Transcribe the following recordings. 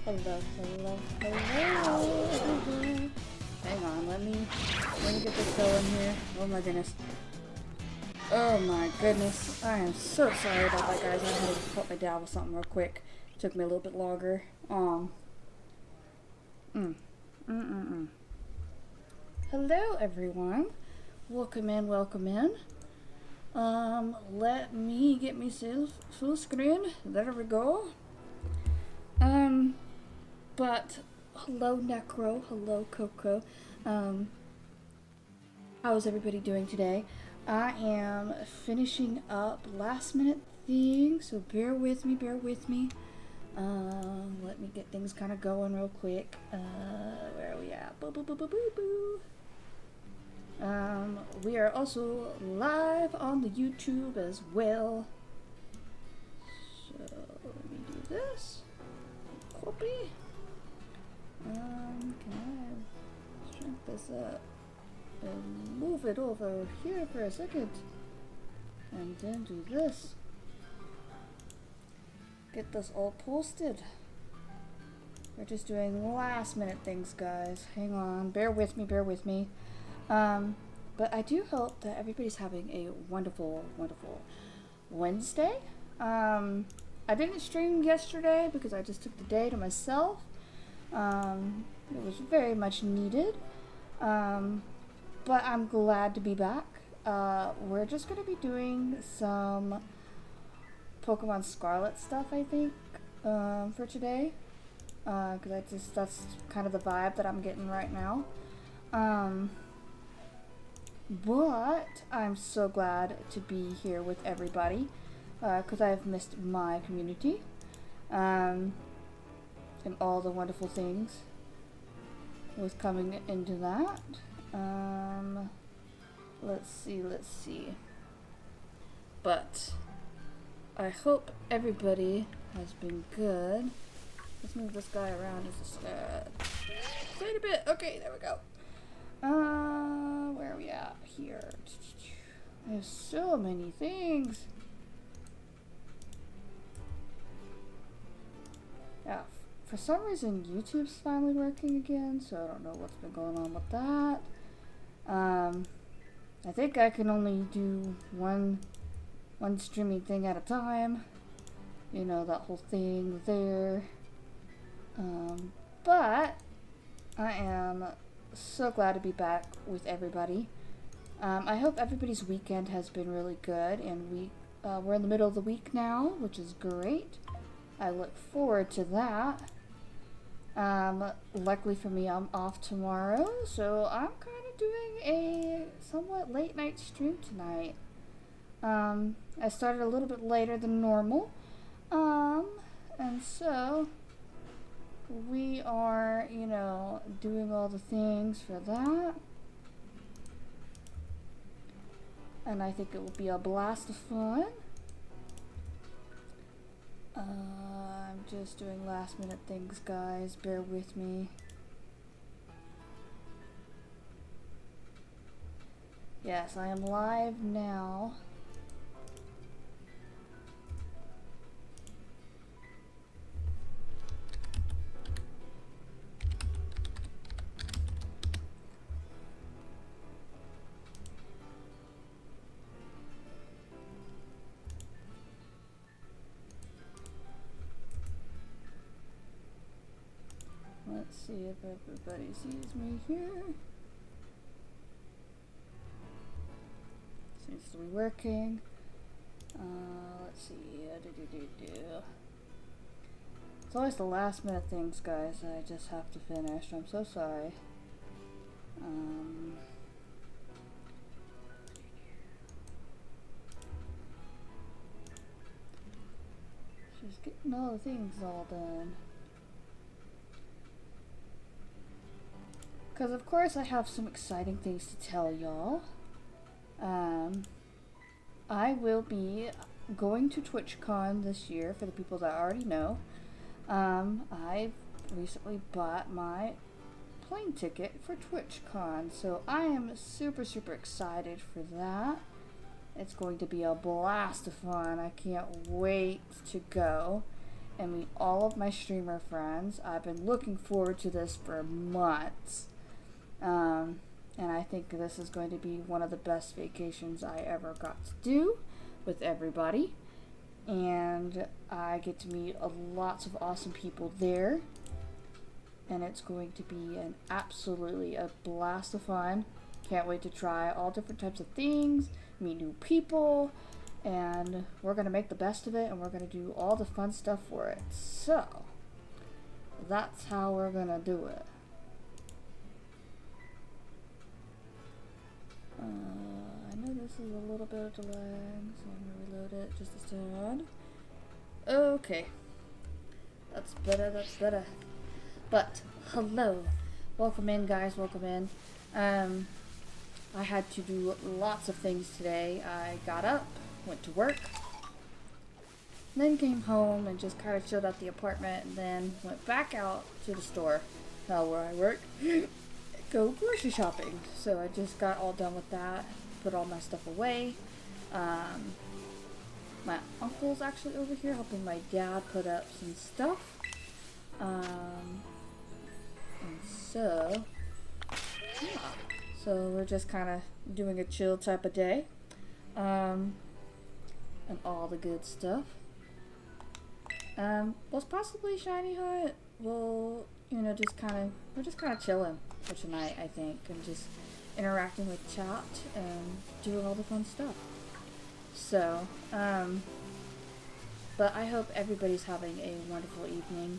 Hello, hello, hello, everyone. Hang on, let me get this going here. Oh my goodness. Oh my goodness. I am so sorry about that, guys. I had to help my dad with something real quick. It took me a little bit longer. Hello, everyone. Welcome in, welcome in. Let me get myself full screen. There we go. But hello Necro, hello Coco. How's everybody doing today? I am finishing up last minute things, so bear with me, bear with me. Let me get things kind of going real quick. Where are we at? Boo boo boo boo boo boo. We are also live on the YouTube as well. So let me do this. Copy. Can I shrink this up and move it over here for a second? And then do this. Get this all posted. We're just doing last minute things, guys. Hang on. Bear with me, bear with me. But I do hope that everybody's having a wonderful, wonderful Wednesday. I didn't stream yesterday because I just took the day to myself. It was very much needed. But I'm glad to be back. We're just going to be doing some Pokemon Scarlet stuff, I think, for today. Because that's kind of the vibe that I'm getting right now. But I'm so glad to be here with everybody. Because I've missed my community. And all the wonderful things with coming into that. Let's see. But I hope everybody has been good. Let's move this guy around just a tiny bit. Okay, there we go. Where are we at here? There's so many things. Yeah, for some reason YouTube's finally working again, so I don't know what's been going on with that. I think I can only do one streaming thing at a time. You know, that whole thing there. But I am so glad to be back with everybody. I hope everybody's weekend has been really good, and we're in the middle of the week now, which is great. I look forward to that. Luckily for me, I'm off tomorrow, so I'm kind of doing a somewhat late night stream tonight. I started a little bit later than normal, and so we are, doing all the things for that. And I think it will be a blast of fun. I'm just doing last minute things, guys. Bear with me. Yes, I am live now. Let's see if everybody sees me here. Seems to be working. Let's see. It's always the last minute things, guys, that I just have to finish. I'm so sorry. Just getting all the things all done. Because of course I have some exciting things to tell y'all. I will be going to TwitchCon this year, for the people that already know. I recently bought my plane ticket for TwitchCon, so I am super, super excited for that. It's going to be a blast of fun. I can't wait to go. and meet all of my streamer friends. I've been looking forward to this for months. And I think this is going to be one of the best vacations I ever got to do with everybody. And I get to meet lots of awesome people there. And it's going to be an absolutely a blast of fun. Can't wait to try all different types of things, meet new people, and we're going to make the best of it, and we're going to do all the fun stuff for it. So, that's how we're going to do it. I know this is a little bit of delay, so I'm going to reload it just a second. Okay. That's better, that's better. But, hello. Welcome in, guys, welcome in. I had to do lots of things today. I got up, went to work, then came home and just kind of chilled at the apartment, and then went back out to the store, where I work, go grocery shopping. So I just got all done with that, put all my stuff away. My uncle's actually over here helping my dad put up some stuff. And so, yeah. So we're just kind of doing a chill type of day. And all the good stuff. Was possibly Shiny Hut. We'll, we're just kind of chilling for tonight, I think, and just interacting with chat and doing all the fun stuff. So, but I hope everybody's having a wonderful evening,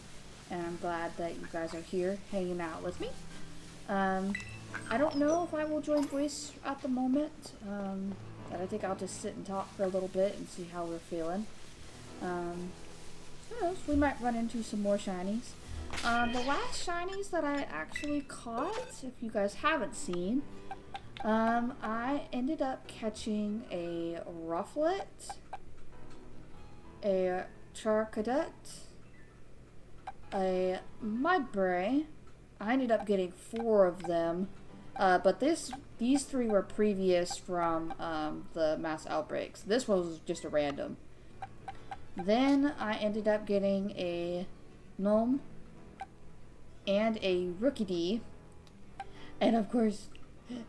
and I'm glad that you guys are here hanging out with me. I don't know if I will join voice at the moment, but I think I'll just sit and talk for a little bit and see how we're feeling. Who knows, we might run into some more shinies. The last shinies that I actually caught, if you guys haven't seen, I ended up catching a Rufflet, a Charcadet, a Mudbray. I ended up getting 4 of them, but these 3 were previous from the mass outbreaks. This was just a random. Then I ended up getting a Gnome and a Rookidee, and of course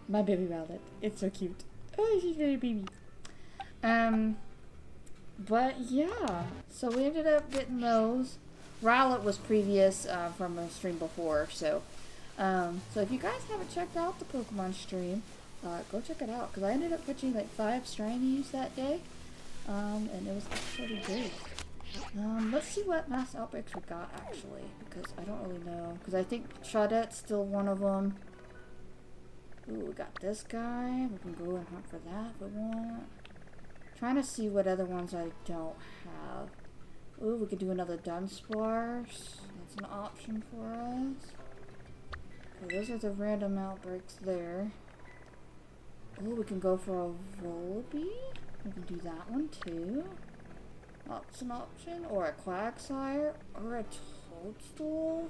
my baby Rowlet. It's so cute. Oh, she's very baby. But yeah, so we ended up getting those. Rowlet was previous from a stream before, so if you guys haven't checked out the Pokemon stream, go check it out, because I ended up catching like 5 shinies that day, and it was actually great. Let's see what mass outbreaks we got, actually, because I don't really know, because I think Chaudette's still one of them. Ooh, we got this guy. We can go and hunt for that if we want. Trying to see what other ones I don't have. Ooh, we could do another Dunsparce. That's an option for us. Okay, those are the random outbreaks there. Ooh, we can go for a Volby. We can do that one too. That's an option. Or a Quagsire. Or a Toadstool.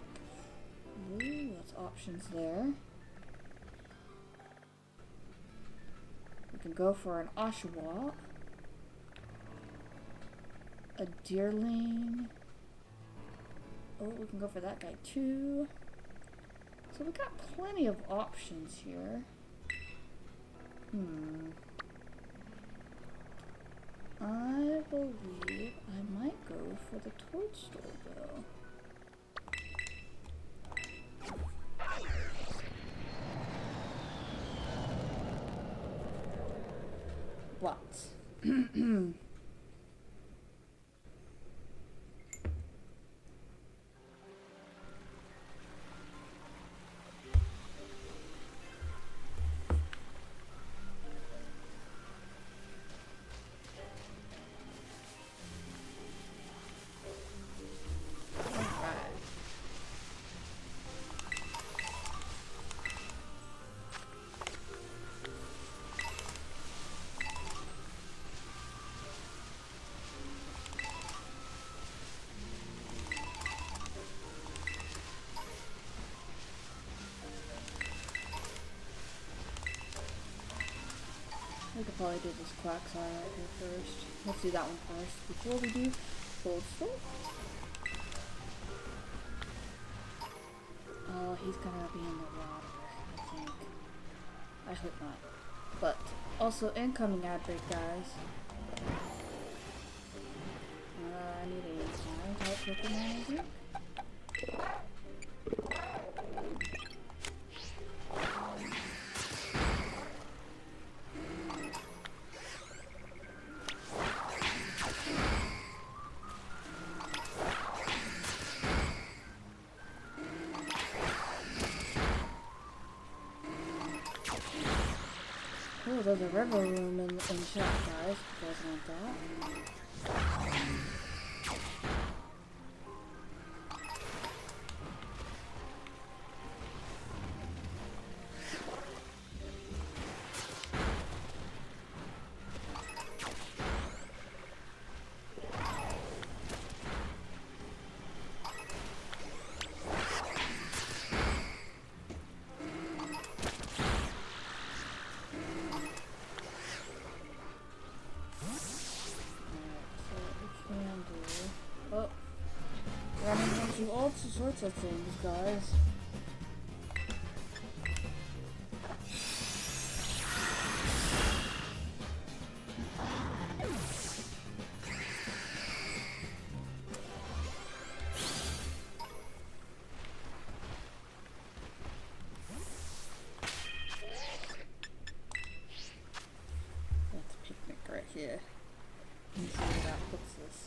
Ooh, that's options there. We can go for an Oshawott. A Deerling. Oh, we can go for that guy too. So we got plenty of options here. I believe I might go for the Toadstool though. What? We could probably do this Quagsire right here first. Let's do that one first before we do Toadstool. Oh, he's gonna be in the water, I think. I hope not. But also incoming ad break, guys. I need a flying type Pokemon, I think. Oh, there's a river room in chat, guys. You guys want that? Running into all sorts of things, guys. That's a picnic right here. Let's see where that puts us.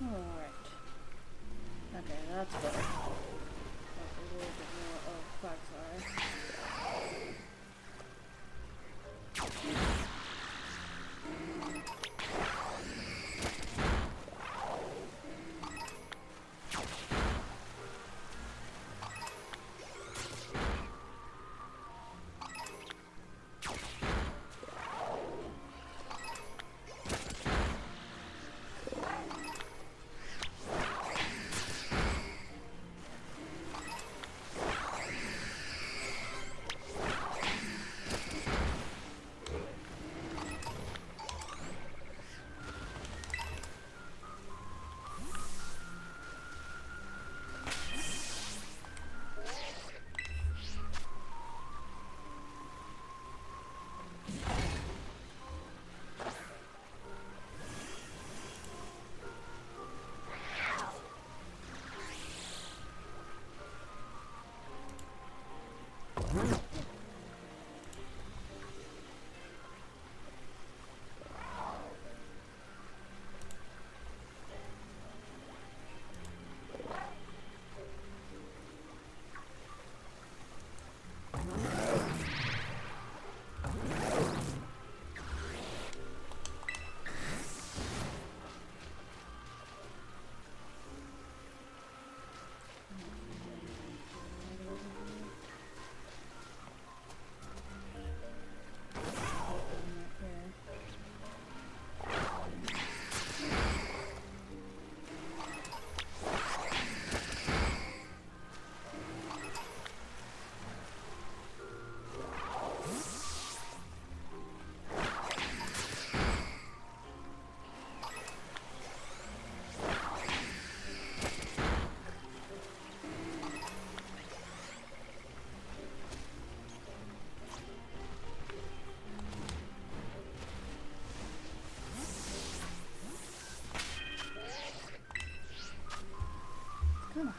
Alright. Okay, that's better. That's a little bit more of Quagsire.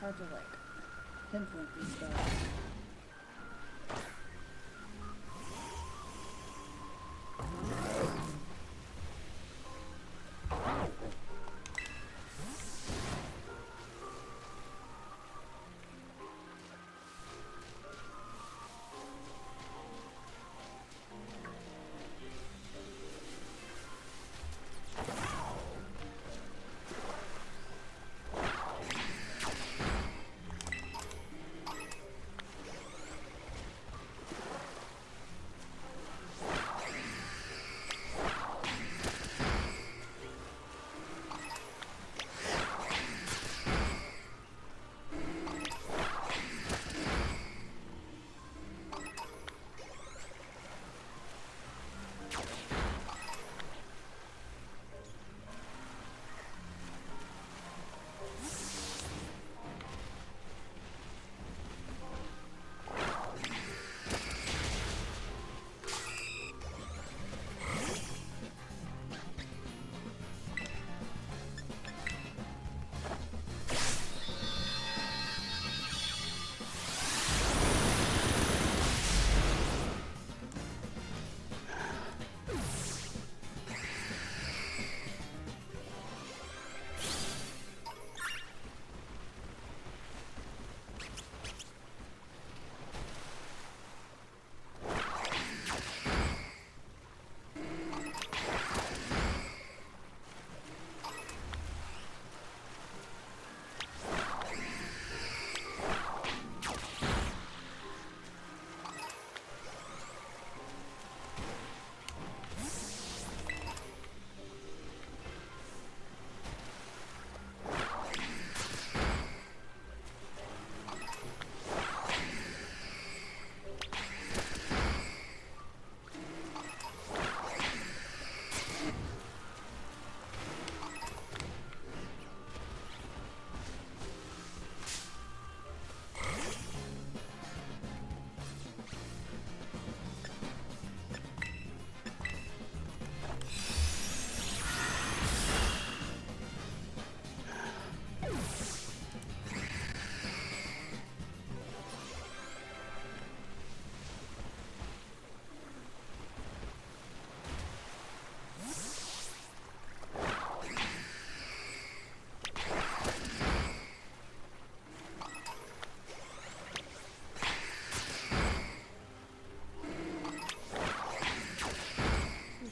hard to like pinpoint these guys.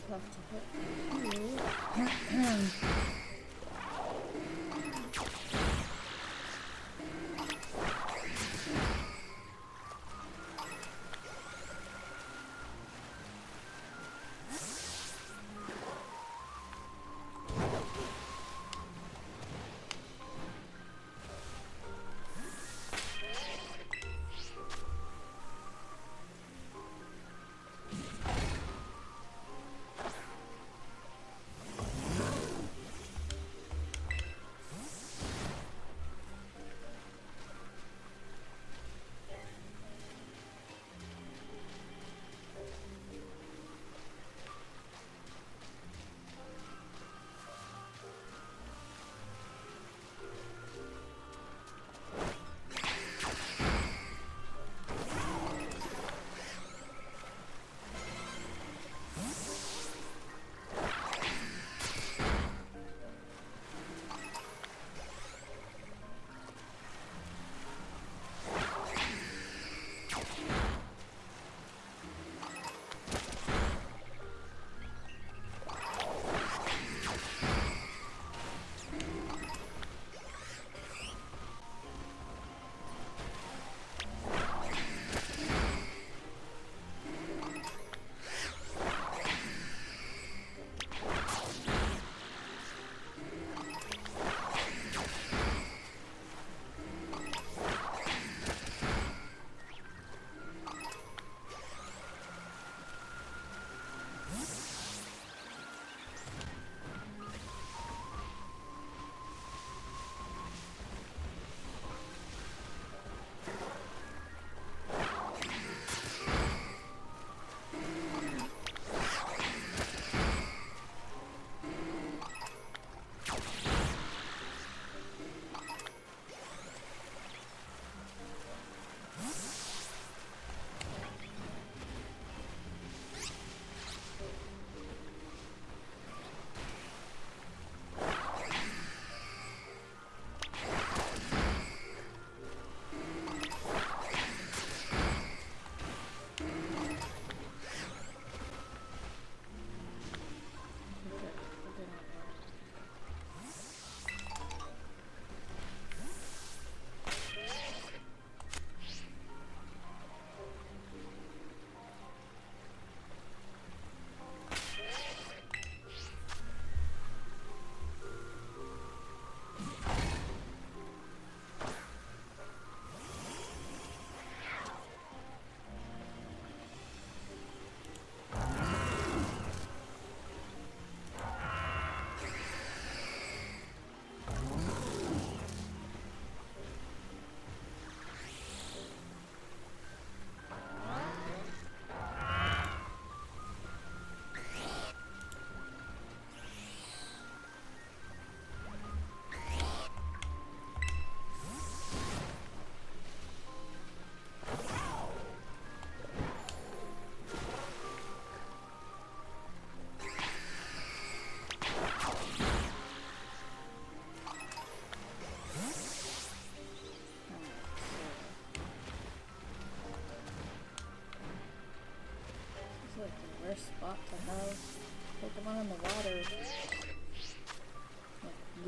Have to hit you.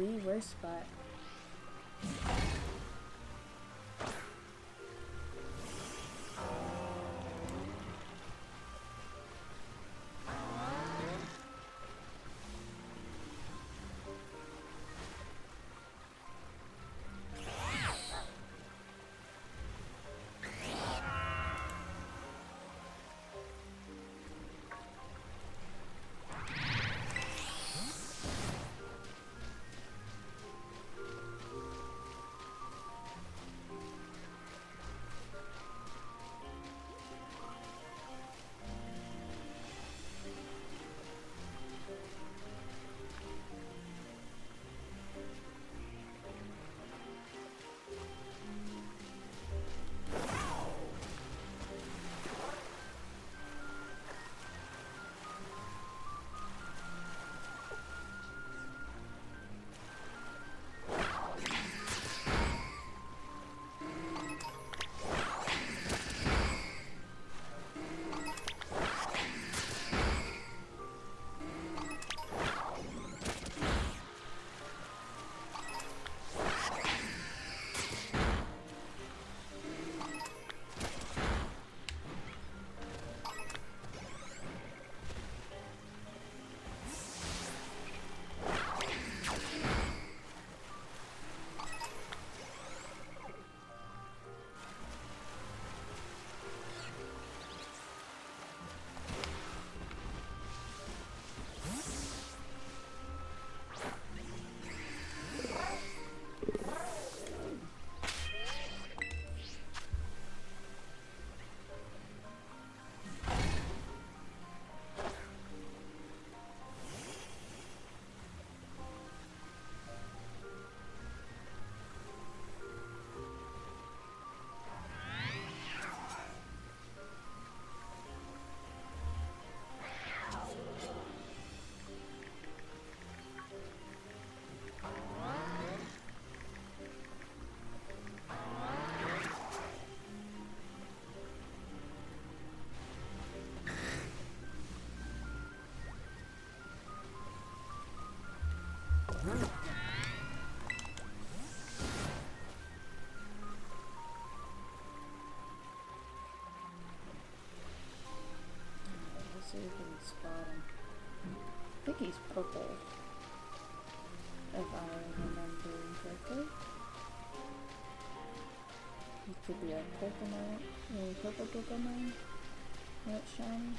the worst spot. See if we can spot him. I think he's purple, if I remember correctly. He could be a Pokemon, a purple Pokemon that's shiny.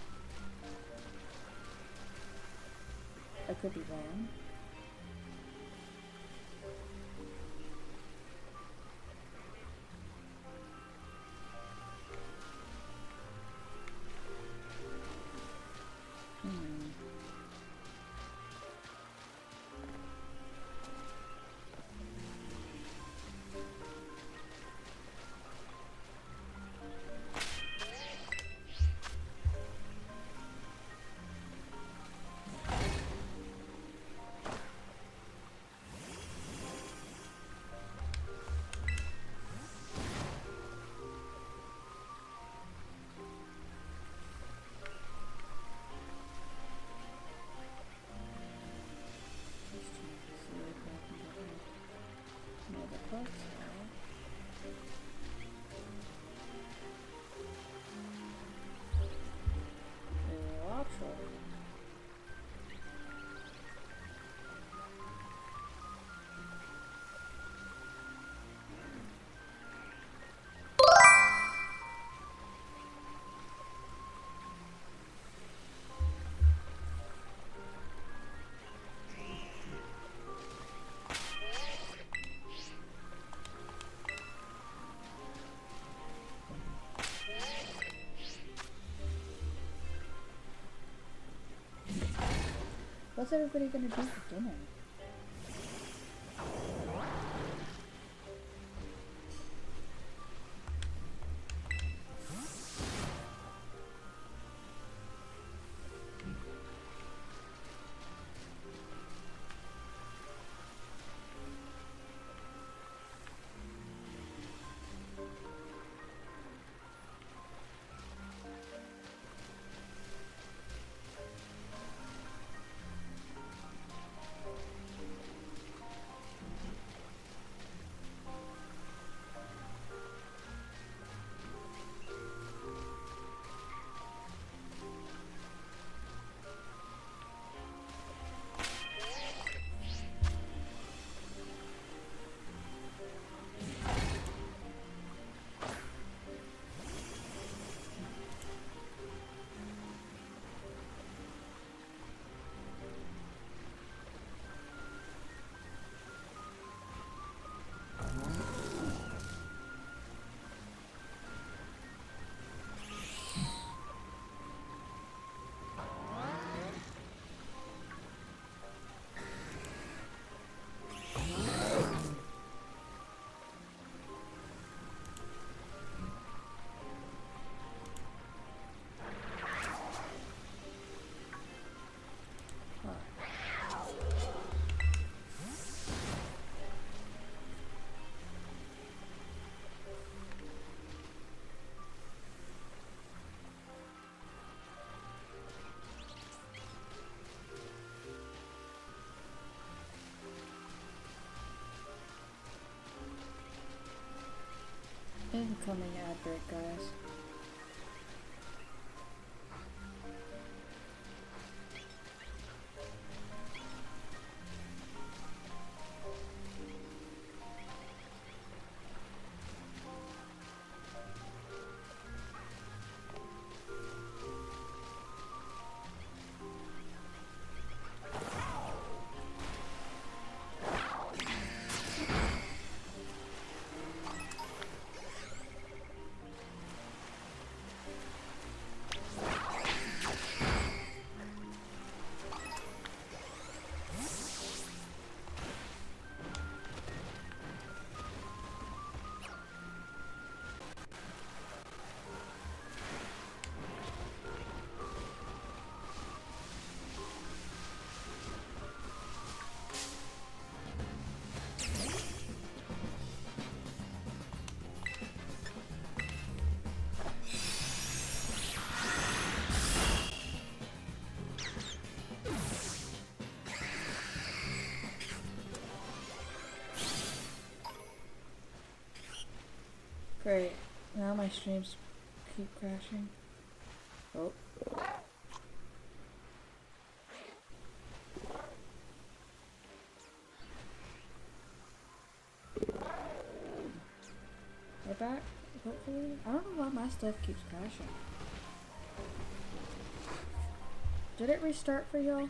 I could be wrong. What's everybody gonna do for dinner? Incoming ad break, guys. Great. Now my streams keep crashing. Oh. We're back, hopefully. I don't know why my stuff keeps crashing. Did it restart for y'all?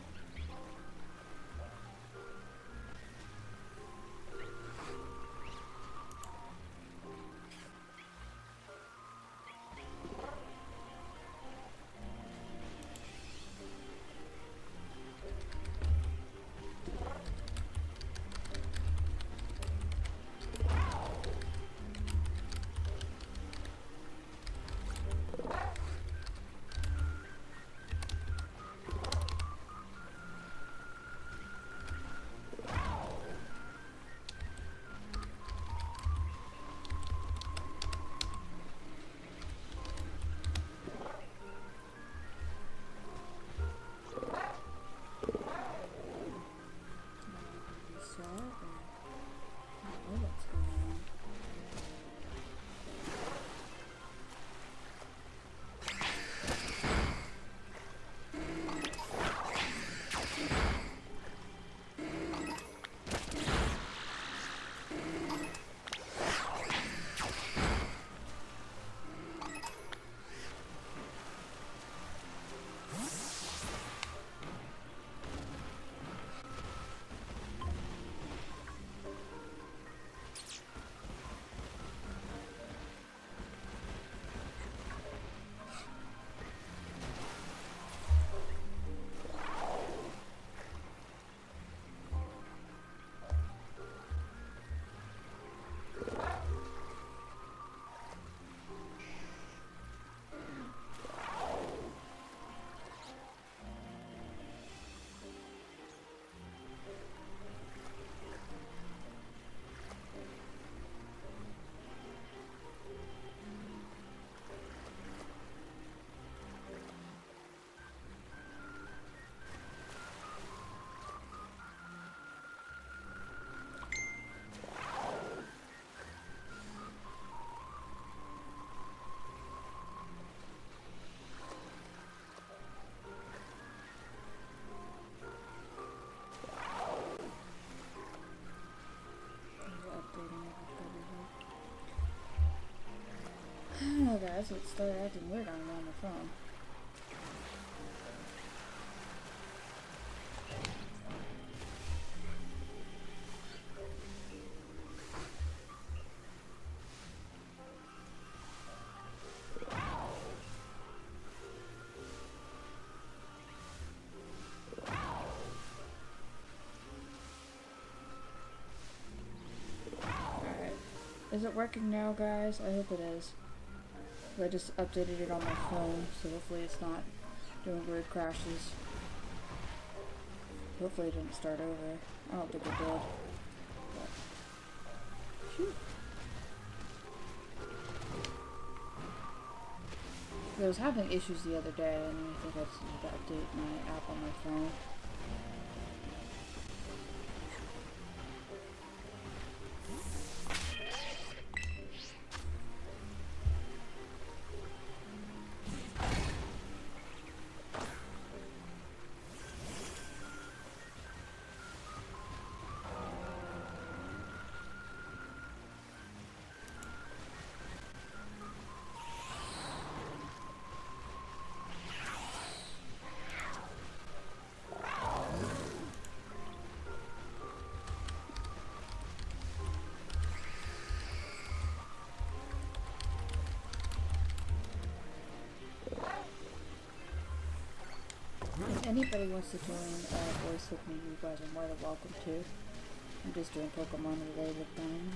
I don't know, guys, it started acting weird on my phone. Alright. Is it working now, guys? I hope it is. I just updated it on my phone, so hopefully it's not doing weird crashes. Hopefully it didn't start over. I don't think it did. But, phew. I was having issues the other day, and I think I just need to update my app on my phone. anybody wants to join voice with me, you guys are more than welcome to. I'm just doing Pokemon related things.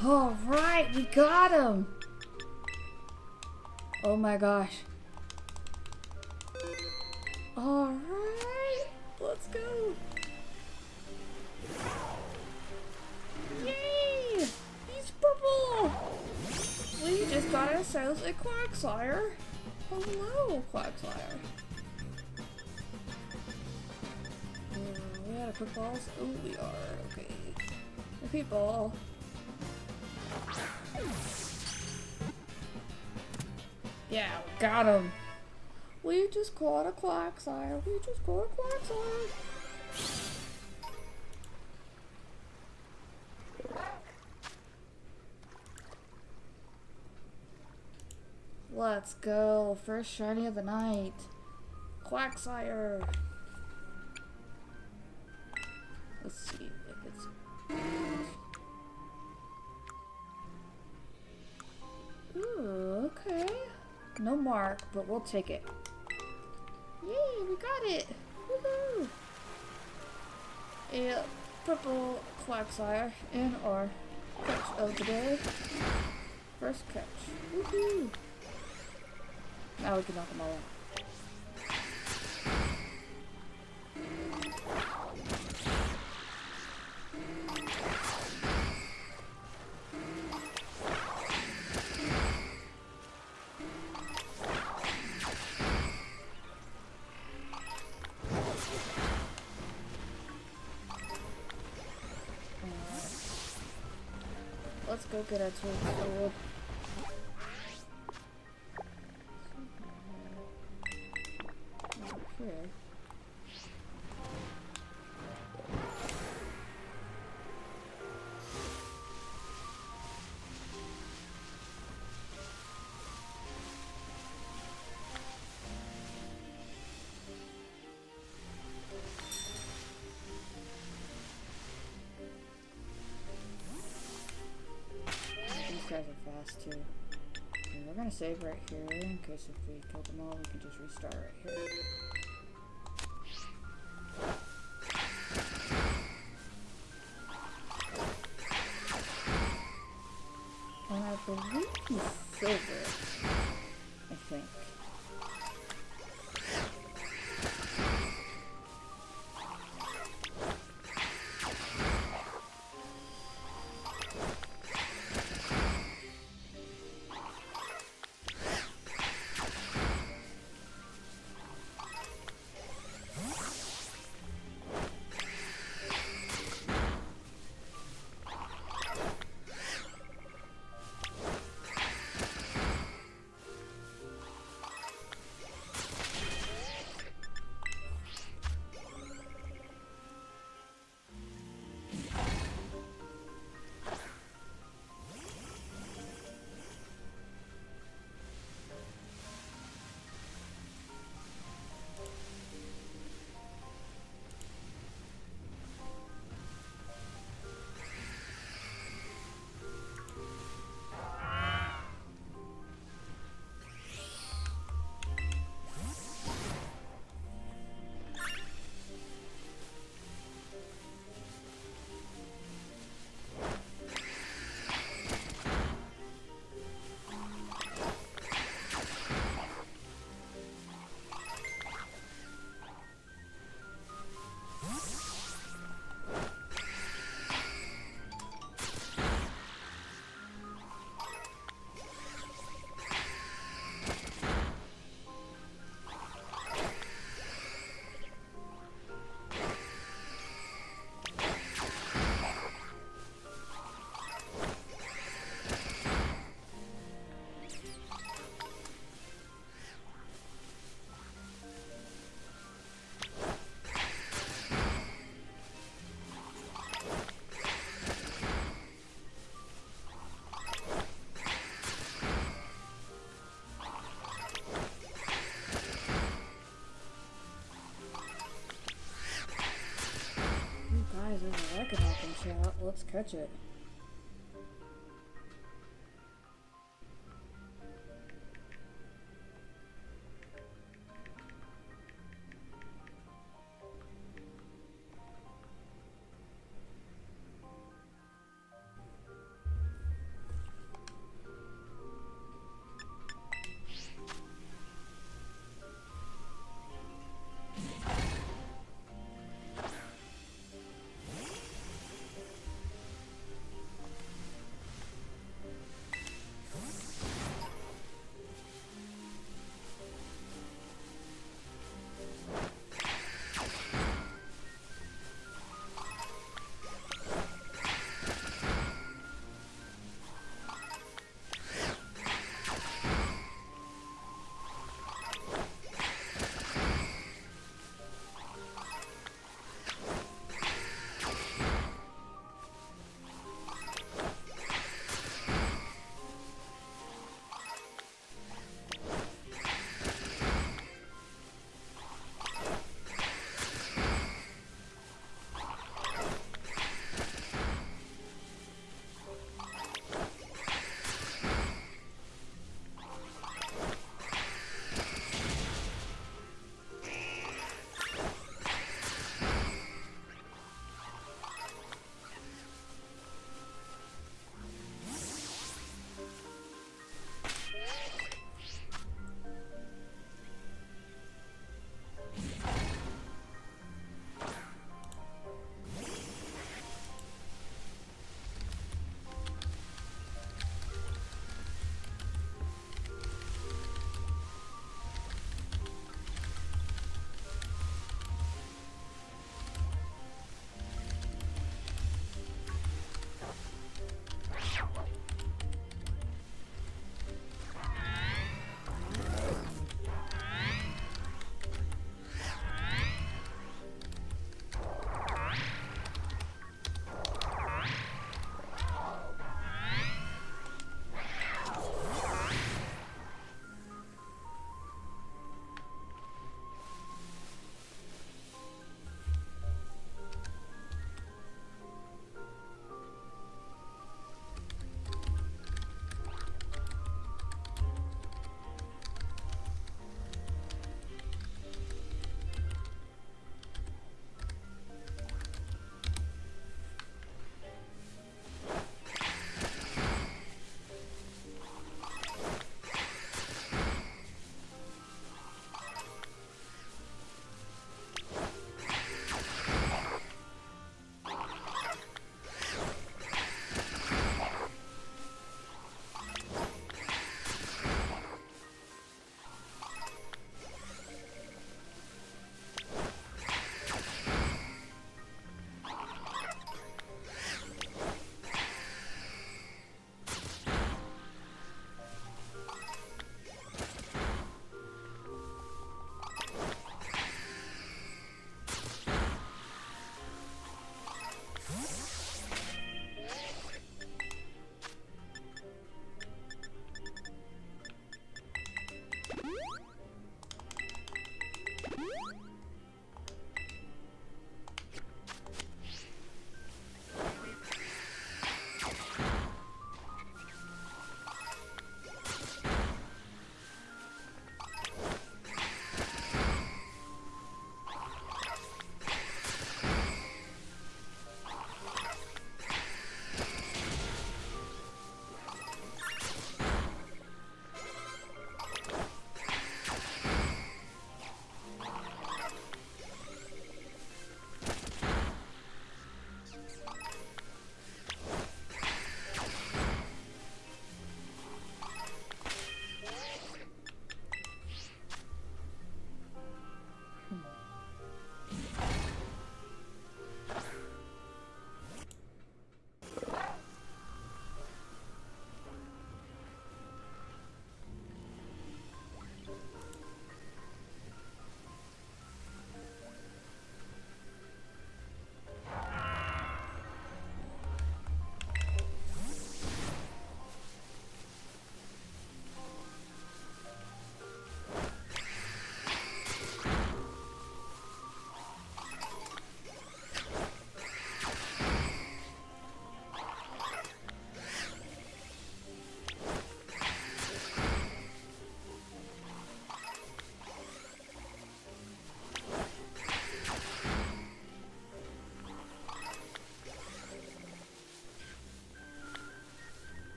Alright, we got him! Oh my gosh. Alright, let's go! Yay! He's purple! We just got ourselves a Quagsire. Hello, Quagsire. We out of quick balls? Oh, we are. Okay. Repeat ball. Yeah, we got him. We just caught a Quagsire. We just caught a Quagsire. Let's go. First shiny of the night. Quagsire. Let's see if it's... Ooh, okay. No mark, but we'll take it. Yay, we got it! Woohoo! A purple Quagsire in our catch of the day. First catch. Woohoo! Now we can knock them all out. Let's go get our tool. Okay. These guys are fast too. Okay, we're gonna save right here in case if we kill them all, we can just restart right here. And I believe he's silver. I think. that could happen, chat. Let's catch it.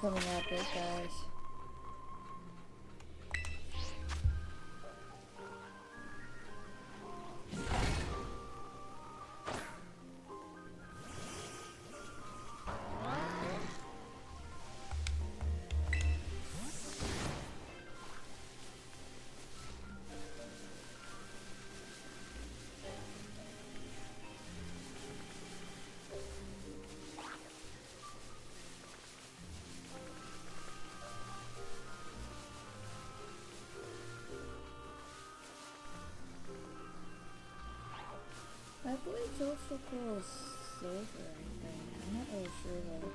coming up it, guys. I believe Zolfokal is silver, I think. I'm not really sure though.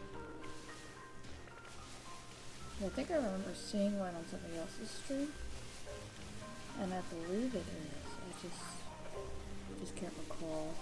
I think I remember seeing one on somebody else's stream. And I believe it is. I just can't recall.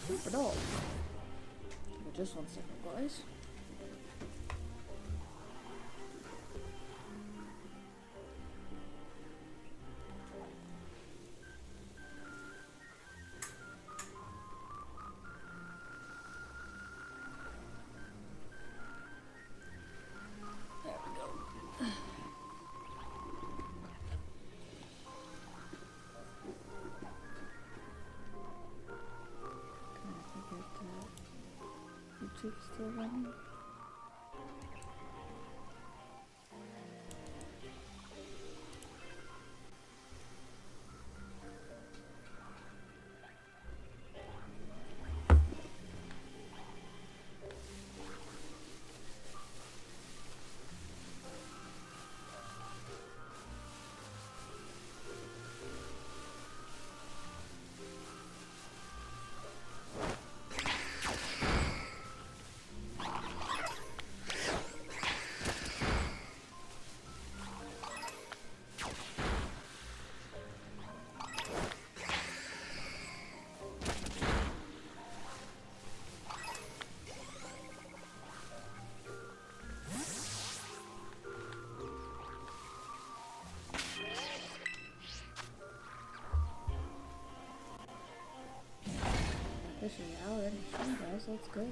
Super dull. But just 1 second, guys. There we go. YouTube's still running. already. Sure, guys, let's go.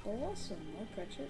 Awesome, I'll catch it.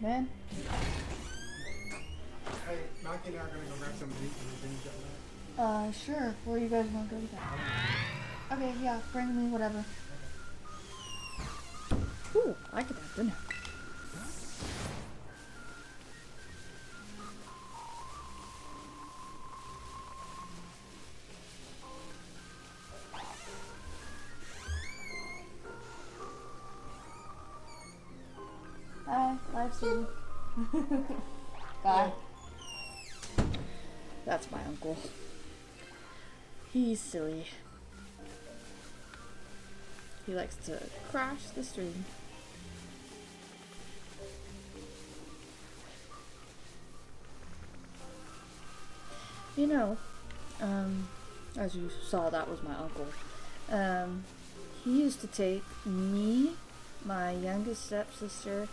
Man. Hey, Maki and I are gonna go grab some meat and things like that. Sure. Where you guys want to go with that? Okay, yeah, bring me whatever. Ooh, I could have dinner. have some. Bye. That's my uncle. He's silly. He likes to crash the stream. You know, as you saw, that was my uncle. He used to take me, my youngest stepsister,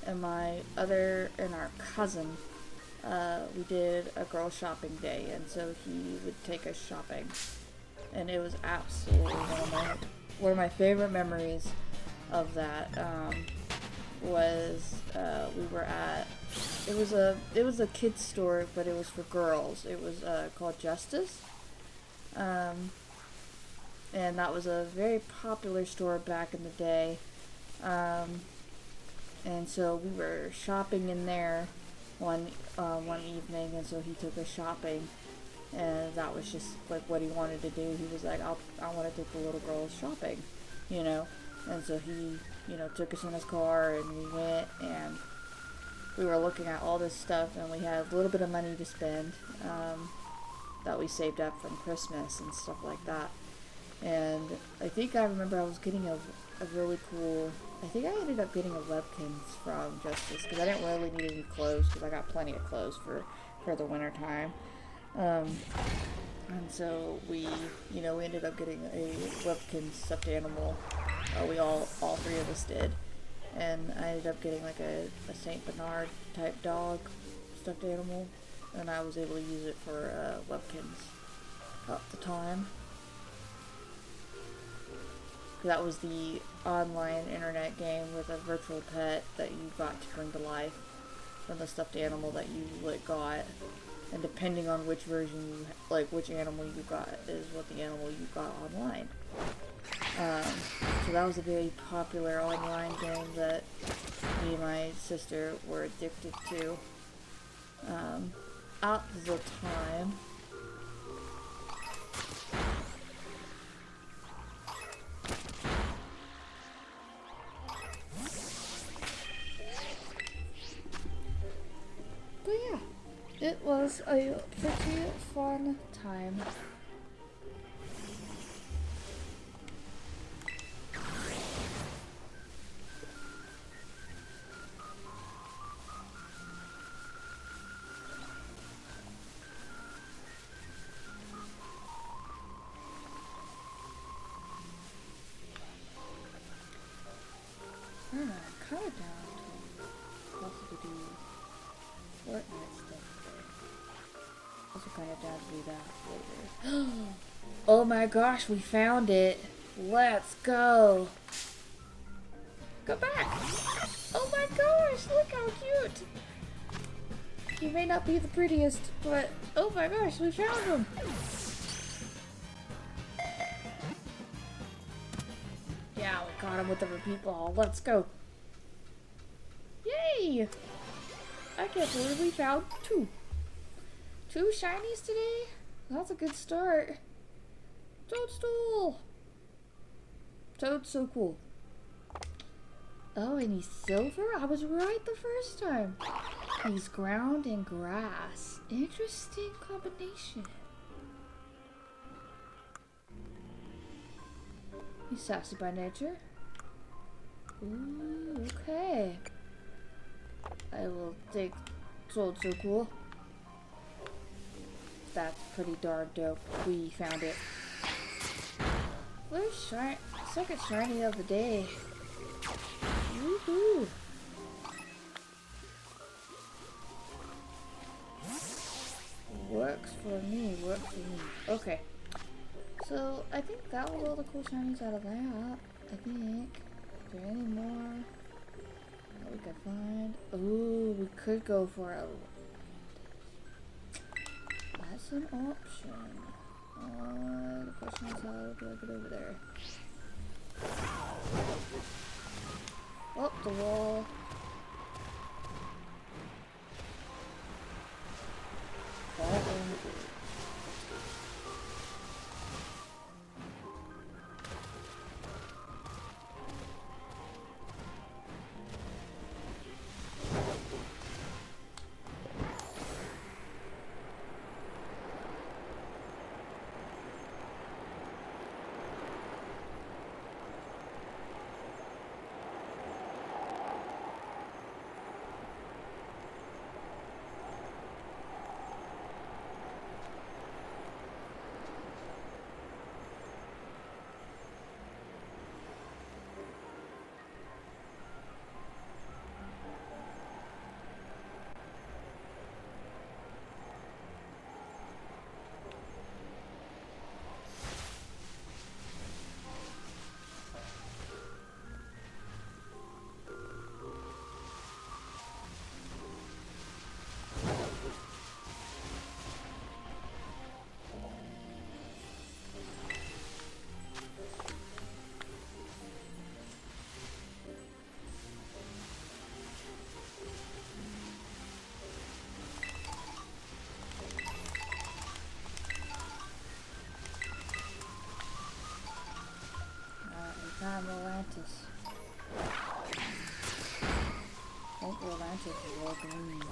and our cousin. We did a girl shopping day, and so he would take us shopping, and it was absolutely one of my favorite memories of that. Was we were at it was a kids store, but it was for girls. It was called Justice, and that was a very popular store back in the day. And so we were shopping in there one evening, and so he took us shopping, and that was just like what he wanted to do. He was like, I want to take the little girls shopping, you know. And so he, took us in his car, and we went, and we were looking at all this stuff, and we had a little bit of money to spend that we saved up from Christmas and stuff like that. And I remember I was getting a really cool, I think I ended up getting a Webkins from Justice, because I didn't really need any clothes, because I got plenty of clothes for the winter time. And so we ended up getting a Webkins stuffed animal. All three of us did. And I ended up getting like a Saint Bernard type dog stuffed animal, and I was able to use it for Webkins at the time. That was the online internet game with a virtual pet that you got to bring to life from the stuffed animal that you got. And depending on which version which animal you got is what the animal you got online. So that was a very popular online game that me and my sister were addicted to at the time. But yeah, it was a pretty fun time. I'm kind of down to possibly do Fortnite stuff today. Also kind of down to do that later. Oh my gosh, we found it! Let's go! Go back! Oh my gosh, look how cute! He may not be the prettiest, but oh my gosh, we found him! Yeah, we caught him with the repeat ball. Let's go. Yay! I can't believe we found two. Two shinies today? That's a good start. Toadstool! Toad's so cool. Oh, and he's silver? I was right the first time. He's ground and grass. Interesting combination. He's sassy by nature. Ooh, okay. I will take Toad so cool. That's pretty darn dope. We found it. First second shiny of the day. Woohoo! Works for me, works for me. Okay. So, I think that was all the cool shinies out of that. I think. Is there any more that we could find? Ooh, we could go for a... That's an option. The question is, how do I get over there? Oh, the wall. I'm Atlantis. I think Atlantis is all green.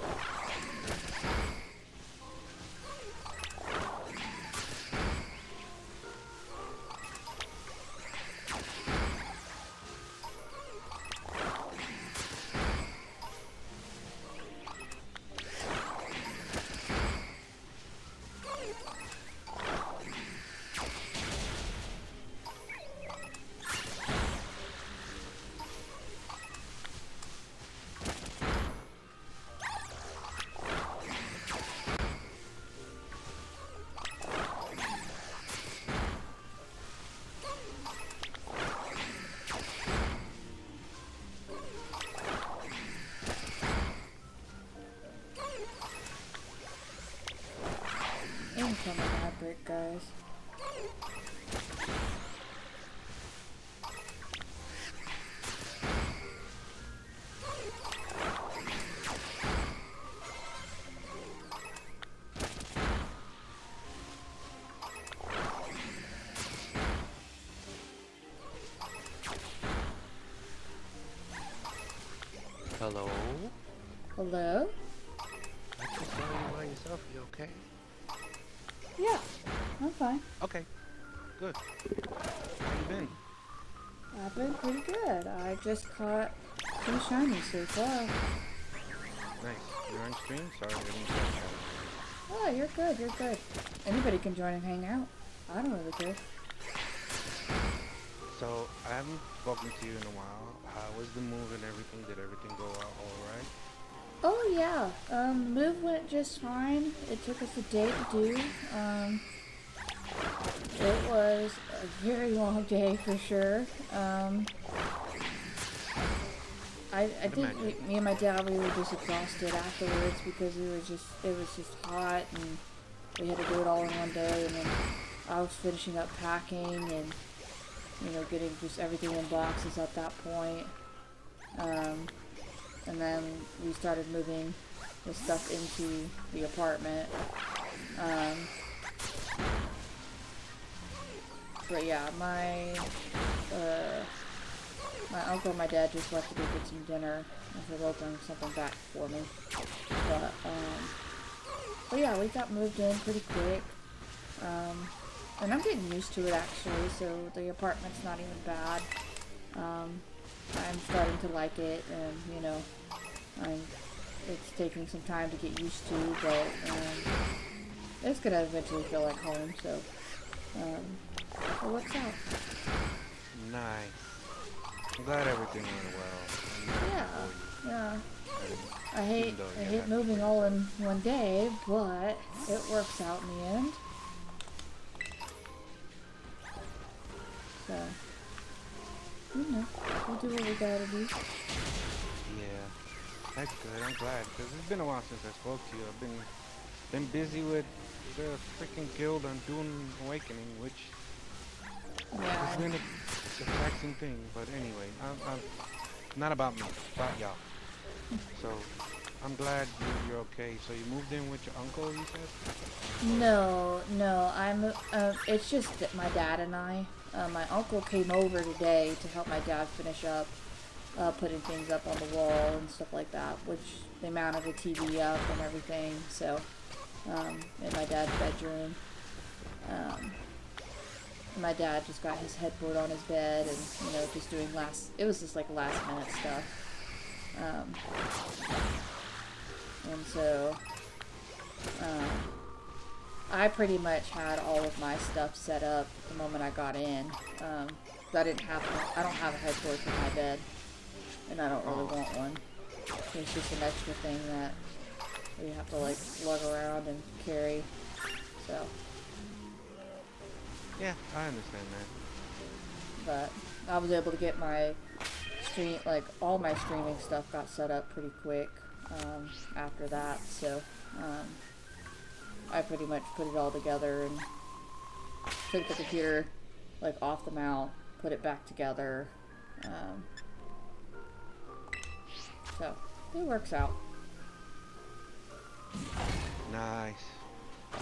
Incoming Maverick, guys. Hello? Hello? I just saw you by yourself. You okay? Yeah, I'm fine. Okay. Good. How you been? I've been pretty good. I just caught 2 shinies so far. Nice. You're on stream? Sorry, I didn't catch that. Oh, you're good, you're good. Anybody can join and hang out. I don't really care. So, I haven't spoken to you in a while. How was the move and everything? Did everything go out alright? Oh yeah, the move went just fine. It took us a day to do. It was a very long day for sure. I think me and my dad, we were just exhausted afterwards because it was just hot and we had to do it all in one day, and then I was finishing up packing and, you know, getting just everything in boxes at that point. And then we started moving the stuff into the apartment. But yeah, my uncle and my dad just left to go get some dinner, and they'll bring something back for me. But yeah, we got moved in pretty quick. And I'm getting used to it actually, so the apartment's not even bad. I'm starting to like it, and you know, it's taking some time to get used to, but it's gonna eventually feel like home, so it works out. Nice. I'm glad everything went well. Yeah. I Even hate though you have to moving wait. all in one day, but it works out in the end. So, you know, we'll do what we gotta do. Yeah. That's good. I'm glad, because it's been a while since I spoke to you. I've been busy with the freaking guild on Dune Awakening, which has been a taxing thing. But anyway, I'm not about me, it's about y'all. So I'm glad you're okay. So you moved in with your uncle, you said? No, it's just that my dad and I, my uncle came over today to help my dad finish up putting things up on the wall and stuff like that, which they mounted a TV up and everything, so, in my dad's bedroom. My dad just got his headboard on his bed and, you know, just doing it was just like last minute stuff. And so, I pretty much had all of my stuff set up the moment I got in. I don't have a headboard for my bed, and I don't really want one. It's just an extra thing that we have to like lug around and carry. So, Yeah, I understand that. but I was able to get my all my streaming stuff got set up pretty quick after that. So, I pretty much put it all together and took the computer like off the mount, put it back together. So it works out. Nice.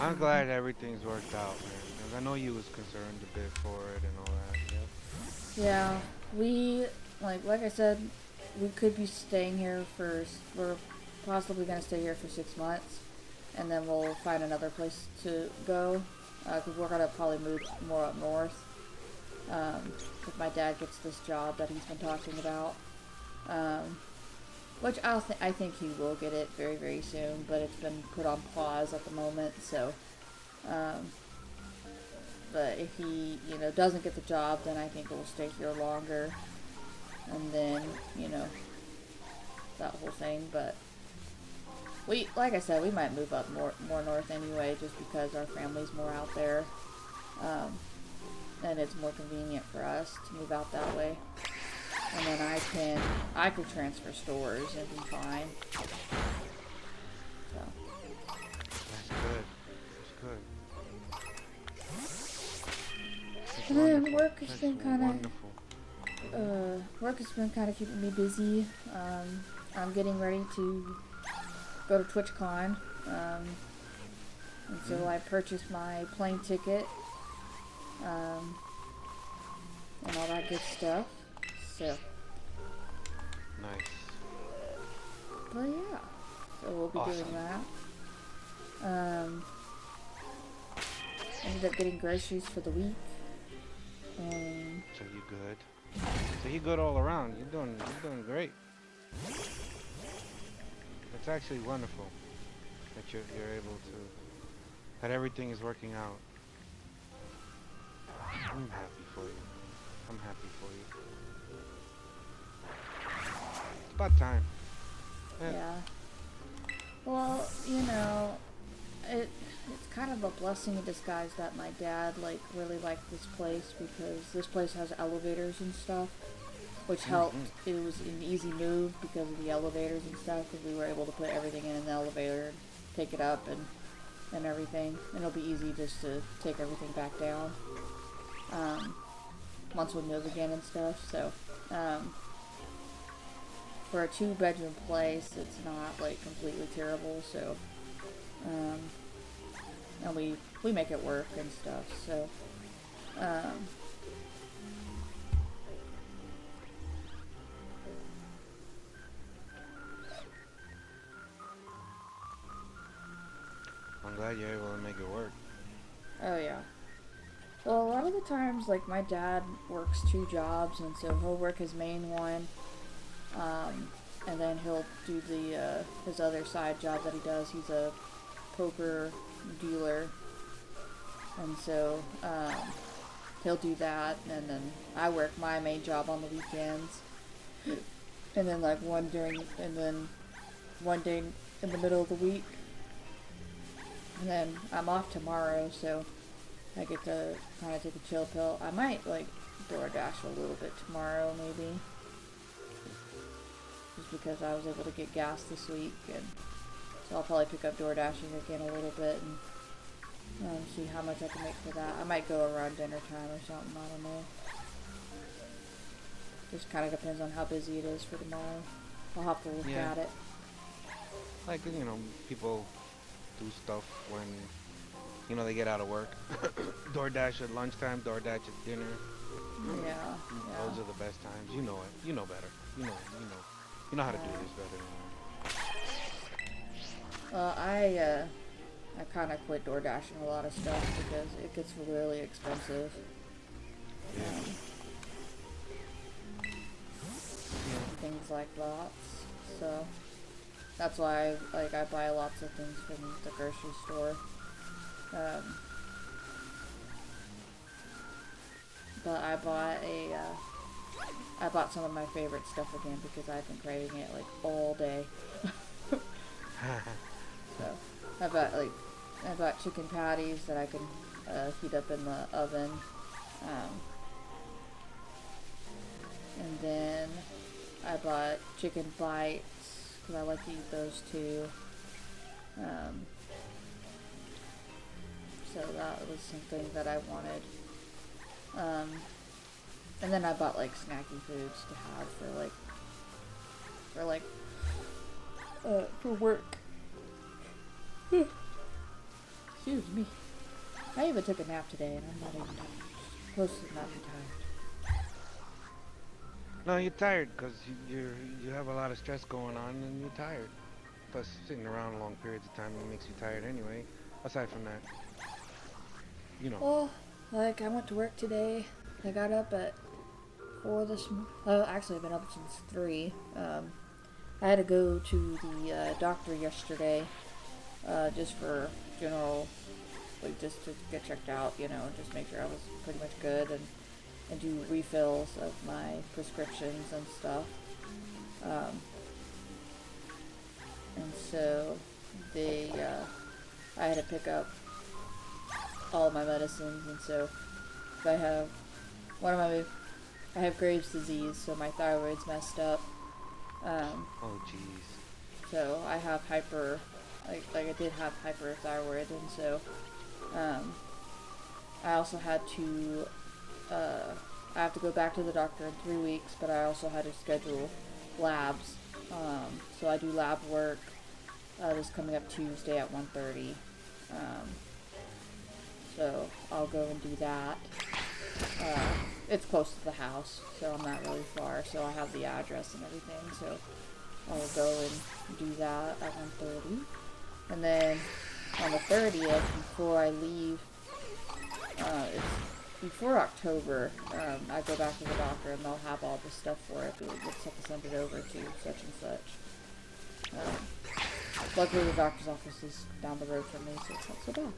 I'm glad everything's worked out, man. 'Cause I know you was concerned a bit for it and all that. Yep. Yeah, we like I said, we could be staying here we're possibly gonna stay here for 6 months, and then we'll find another place to go. Cause we're gonna probably move more up north. If my dad gets this job that he's been talking about, which I think he will get it very very soon, but it's been put on pause at the moment. So, but if he doesn't get the job, then I think we'll stay here longer, and then that whole thing. But like I said, we might move up more north anyway, just because our family's more out there, and it's more convenient for us to move out that way. And then I could transfer stores and be fine. So. That's good. That's good. And then work has That's been kind wonderful. of keeping me busy. I'm getting ready to go to TwitchCon, and so I purchased my plane ticket, and all that good stuff. So, Nice. but yeah, so we'll be doing Awesome. that. Ended up getting groceries for the week. So you good? So you good all around. You're doing great. It's actually wonderful that you're able to, that everything is working out. I'm happy for you. I'm happy for you. It's about time. Yeah. Well, it's kind of a blessing in disguise that my dad really liked this place, because this place has elevators and stuff, which helped. It was an easy move because of the elevators and stuff, because we were able to put everything in the elevator, take it up and everything, and it'll be easy just to take everything back down once we move again and stuff. So for a 2-bedroom place, it's not completely terrible. So and we make it work and stuff. So I'm glad you're able to make it work. oh yeah. Well, a lot of the times, my dad works 2 jobs, and so he'll work his main one, and then he'll do his other side job that he does. He's a poker dealer, and so he'll do that, and then I work my main job on the weekends, and then one day in the middle of the week, and then I'm off tomorrow, so I get to kind of take a chill pill. I might DoorDash a little bit tomorrow, maybe, just because I was able to get gas this week, and so I'll probably pick up DoorDashing again a little bit and see how much I can make for that. I might go around dinner time or something. I don't know. Just kind of depends on how busy it is for tomorrow. I'll have to look Yeah. at it. People do stuff when they get out of work. DoorDash at lunchtime, DoorDash at dinner. Yeah. Those are the best times. You know it. You know better. You know how to do this better than I kind of quit DoorDashing a lot of stuff because it gets really expensive. Yeah. Things like that. So that's why I buy lots of things from the grocery store. But I bought some of my favorite stuff again because I've been craving it all day. So I bought chicken patties that I can heat up in the oven, and then I bought chicken bites because I like to eat those too. So that was something that I wanted. And then I bought snacky foods to have for work. Excuse me. I even took a nap today, and I'm not even close to not be tired. No, you're tired because you have a lot of stress going on and you're tired. Plus, sitting around long periods of time makes you tired anyway. Aside from that, you know. Well, like, I went to work today. I got up at 4 this morning. Well, actually, I've been up since 3. I had to go to the doctor yesterday, just for general, like, just to get checked out, you know, just make sure I was pretty much good, and do refills of my prescriptions and stuff. And so I had to pick up all of my medicines, and so I have I have Graves' disease, so my thyroid's messed up. Oh, jeez. So I have like I did have hyperthyroid, and so I also had to I have to go back to the doctor in 3 weeks, but I also had to schedule labs. So I do lab work this coming up Tuesday at 1:30. So I'll go and do that. It's close to the house, so I'm not really far, so I have the address and everything, so I'll go and do that at 1:30. And then on the 30th, before I leave, it's before October, I go back to the doctor and they'll have all the stuff for it. We'll just have to send it over to such and such. Luckily the doctor's office is down the road from me, so it's not so bad.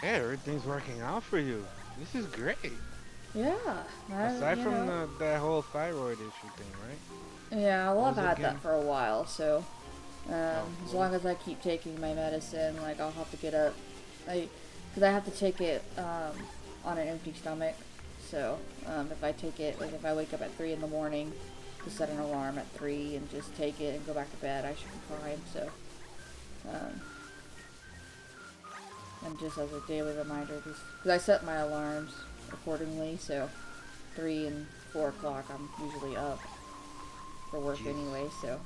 Yeah, everything's working out for you. This is great. Yeah. Aside from that whole thyroid issue thing, right? Yeah, well, I've What was it had again? that for a while, so as cool. long as I keep taking my medicine, like, I'll have to get up, because I have to take it on an empty stomach. So if I take it, like, if I wake up at 3 in the morning, to set an alarm at 3 and just take it and go back to bed, I should be fine. So and just as a daily reminder, just because I set my alarms accordingly, so 3 and 4 o'clock I'm usually up for work Jeez. anyway, so.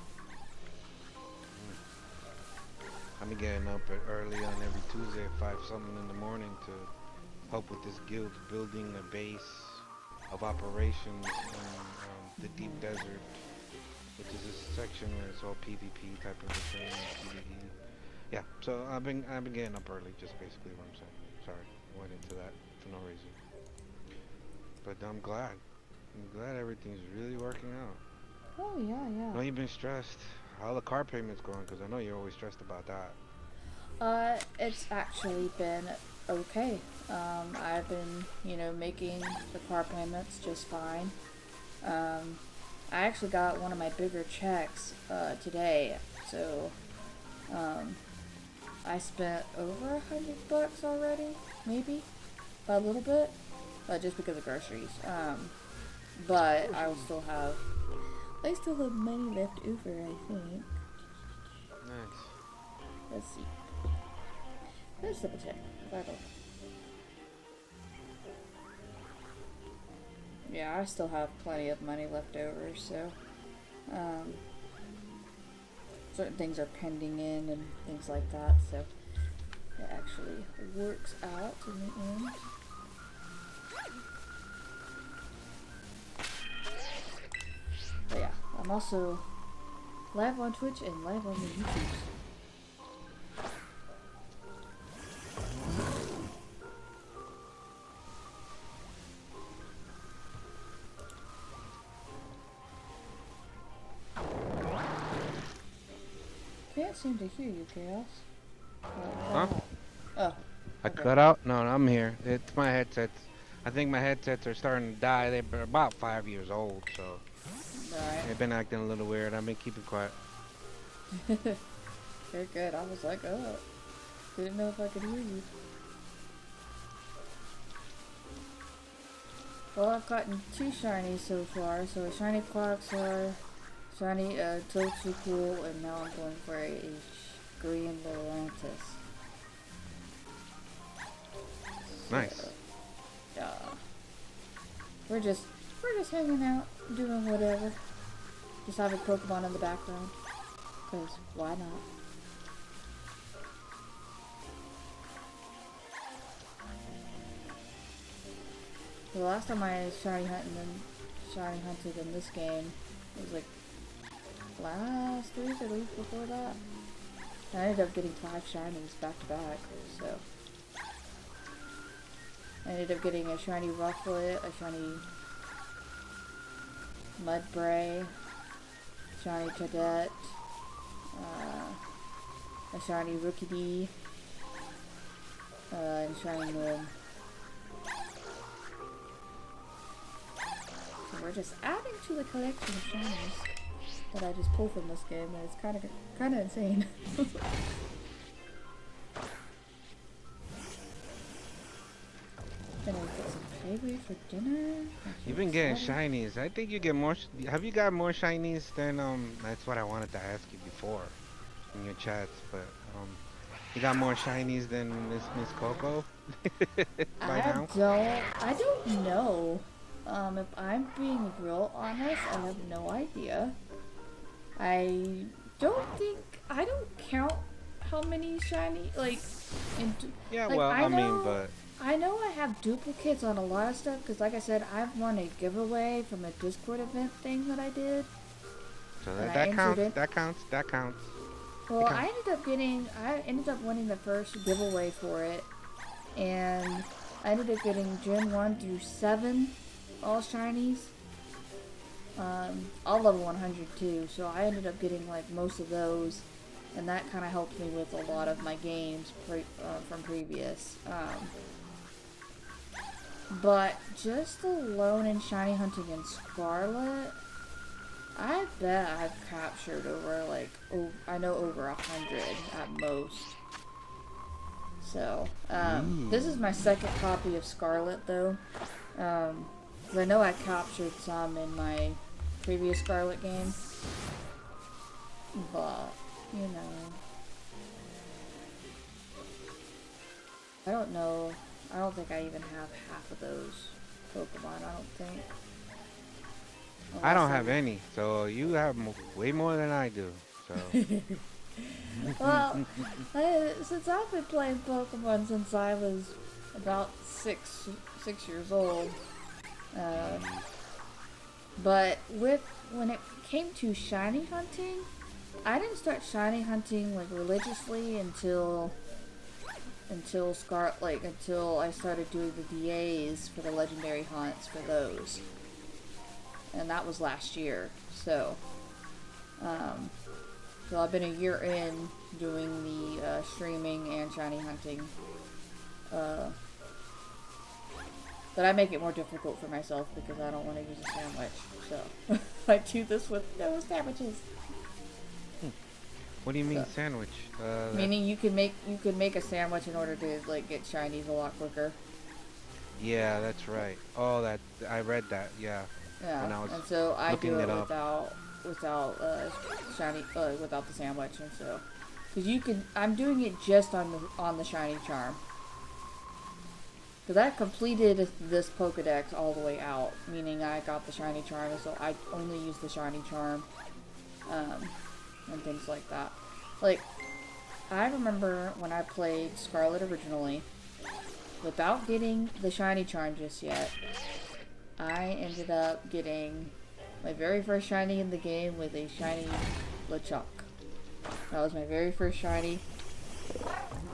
I'm getting up early on every Tuesday at 5 something in the morning to help with this guild building a base of operations in the deep desert, which is a section where it's all PvP type of a thing, PvE. Yeah, so I've been getting up early, just basically what I'm saying. Sorry, I went into that for no reason. But I'm glad everything's really working out. Oh yeah, I know you've been stressed. How are the car payments going? Because I know you're always stressed about that. It's actually been okay. I've been, making the car payments just fine. I actually got one of my bigger checks today, so I spent over $100 already, maybe, by a little bit, just because of groceries. But I still have money left over, I think. Nice. Let's see. Let's double check. Vital. Yeah, I still have plenty of money left over, so certain things are pending in and things like that, so it actually works out in the end. But yeah, I'm also live on Twitch and live on the YouTube. Can't seem to hear you, Chaos. Huh? Oh. I Okay. cut out? No, I'm here. It's my headsets. I think my headsets are starting to die. They're about 5 years old, so Alright. they've been acting a little weird. I've been keeping quiet. You're good. I was like, oh. Didn't know if I could hear you. Well, I've gotten 2 shinies so far. So a shiny Quaxar, shiny Toxicroak, and now I'm going for a green Lurantis. Nice. So, yeah. We're just hanging out, doing whatever. Just having Pokemon in the background. Cause why not? The last time I shiny hunted in this game, it was like last week or the week before that. I ended up getting 5 shinies back to back, so. I ended up getting a shiny Rufflet, a shiny Mudbray, shiny Cadet, a shiny Rookidee, and shiny Moon. So we're just adding to the collection of shinies that I just pulled from this game, and it's kind of insane. Gonna get some payday for dinner. You've been getting shinies. I think you get more. Have you got more shinies than That's what I wanted to ask you before in your chats, but you got more shinies than Miss Coco by now? I don't know. If I'm being real honest, I have no idea. I don't count how many shiny, like, Yeah, like, well, I mean, know- but I know I have duplicates on a lot of stuff, because like I said, I've won a giveaway from a Discord event thing that I did. so and I that entered counts. it. That counts. That counts. Well, Okay. I ended up winning the first giveaway for it, and I ended up getting Gen 1 through 7 all shinies. All level 100 too, so I ended up getting like most of those, and that kind of helped me with a lot of my games from previous. But just alone in shiny hunting in Scarlet, I bet I've captured over like, over 100 at most. So, this is my second copy of Scarlet though. 'Cause I know I captured some in my previous Scarlet game. But, you know. I don't know. I don't think I even have half of those Pokemon, I don't think. I don't Unless have any, so you have way more than I do. So Well, since I've been playing Pokemon since I was about six years old, but when it came to shiny hunting, I didn't start shiny hunting like religiously until I started doing the DAs for the legendary hunts for those, and that was last year. So I've been a year in doing the streaming and shiny hunting. But I make it more difficult for myself because I don't want to use a sandwich. So I do this with no sandwiches. what do you mean So- sandwich? Meaning you can make a sandwich in order to like get shinies a lot quicker. Yeah, that's right. Oh, that I read that. Yeah. Yeah, When I was and so I looking do it it up. without shiny without the sandwich, and so because I'm doing it just on the shiny charm. Because I completed this Pokedex all the way out, meaning I got the shiny charm, and so I only use the shiny charm, and things like that. Like, I remember when I played Scarlet originally, without getting the shiny charm just yet, I ended up getting my very first shiny in the game with a shiny LeChuck. That was my very first shiny.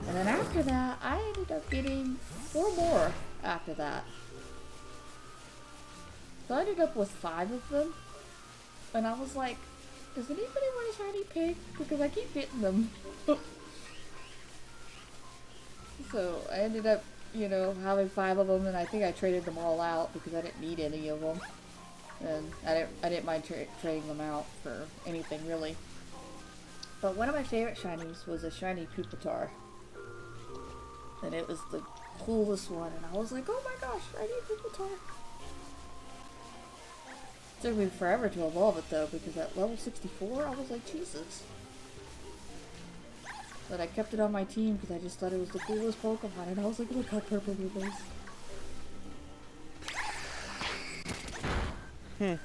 And then after that, I ended up getting 4 more after that. So I ended up with 5 of them. And I was like, does anybody want a shiny pig? Because I keep getting them. So I ended up, having 5 of them, and I think I traded them all out because I didn't need any of them. And I didn't mind trading them out for anything really. But one of my favorite shinies was a shiny Pupitar. And it was the coolest one, and I was like, oh my gosh, I need Pupitar. It took me forever to evolve it though, because at level 64, I was like, Jesus. But I kept it on my team because I just thought it was the coolest Pokemon, and I was like, look how purple it is. But yeah.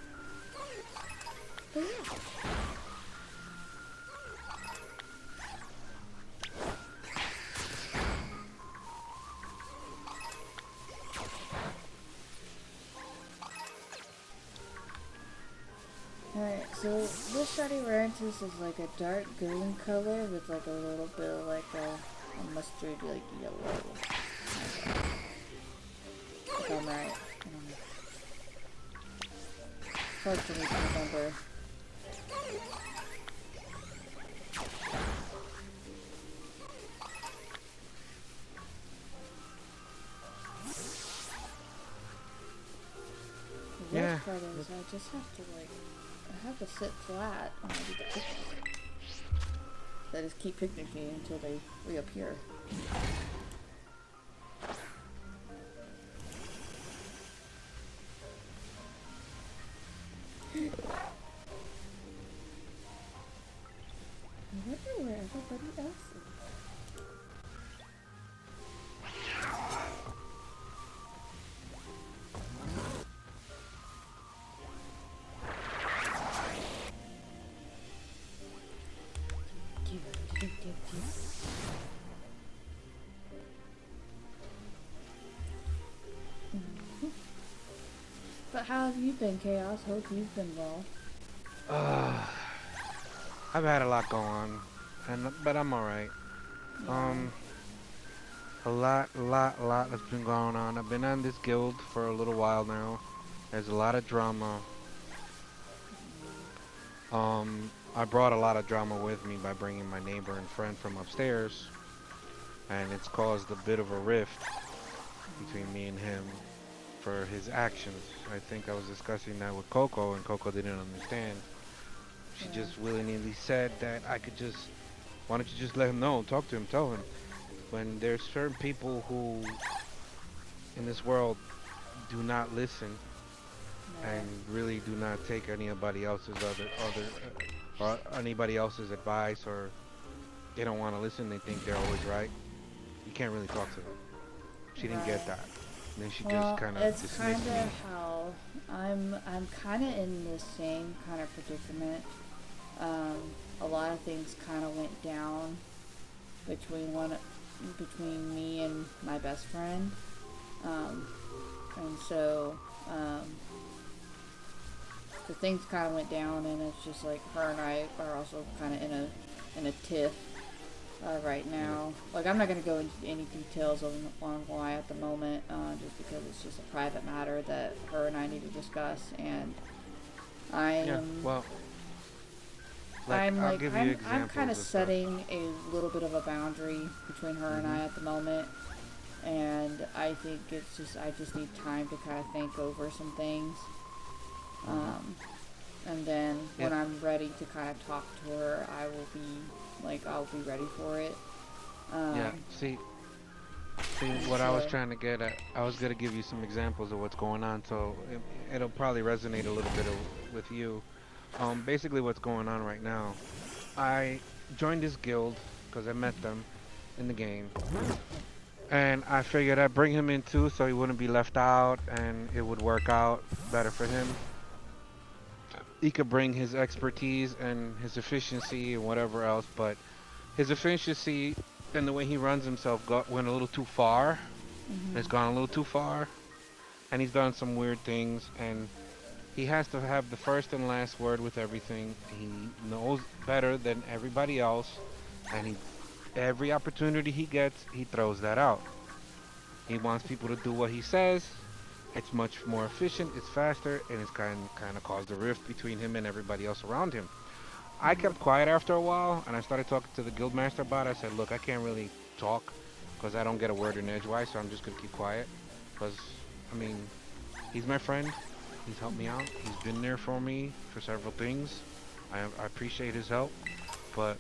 So this Shiny Rantus is like a dark green color with like a little bit of like a mustard like yellow. If I'm right. I don't know. It's hard for me to remember. The Yeah. worst part is I just have to like, I have to sit flat when I do the picnic. They just keep picnicking until they reappear. I wonder where everybody else is. But how have you been, Chaos? Hope you've been well. I've had a lot going on, but I'm alright. A lot has been going on. I've been on this guild for a little while now. There's a lot of drama. I brought a lot of drama with me by bringing my neighbor and friend from upstairs, and it's caused a bit of a rift between me and him for his actions. I think I was discussing that with Coco, and Coco didn't understand. She just willy-nilly said that I could just, why don't you just let him know, talk to him, tell him. When there's certain people who in this world do not listen and really do not take anybody else's or anybody else's advice, or they don't want to listen, they think they're always right. You can't really talk to them. She didn't get that. And then she just kind of it's dismissed kind me. of how I'm kind of in the same kind of predicament. A lot of things kind of went down between me and my best friend, and so the things kind of went down, and it's just like her and I are also kind of in a tiff right now. Like, I'm not going to go into any details on why at the moment, just because it's just a private matter that her and I need to discuss, and I'm kind of setting a little bit of a boundary between her and I at the moment, and I think I just need time to kind of think over some things, and then when I'm ready to kind of talk to her, I'll be ready for it. See what I was trying to get at, I was going to give you some examples of what's going on, so it'll probably resonate a little bit with you. Basically what's going on right now, I joined this guild because I met them in the game, and I figured I'd bring him in too so he wouldn't be left out and it would work out better for him. He could bring his expertise and his efficiency and whatever else, but his efficiency and the way he runs himself went a little too far. It's gone a little too far, and he's done some weird things, and he has to have the first and last word with everything. He knows better than everybody else, and every opportunity he gets, he throws that out. He wants people to do what he says. It's much more efficient, it's faster, and it's kind of caused a rift between him and everybody else around him. I kept quiet after a while, and I started talking to the guildmaster about it. I said, look, I can't really talk because I don't get a word in edgewise, so I'm just going to keep quiet. Because, I mean, he's my friend. He's helped me out. He's been there for me for several things. I appreciate his help. But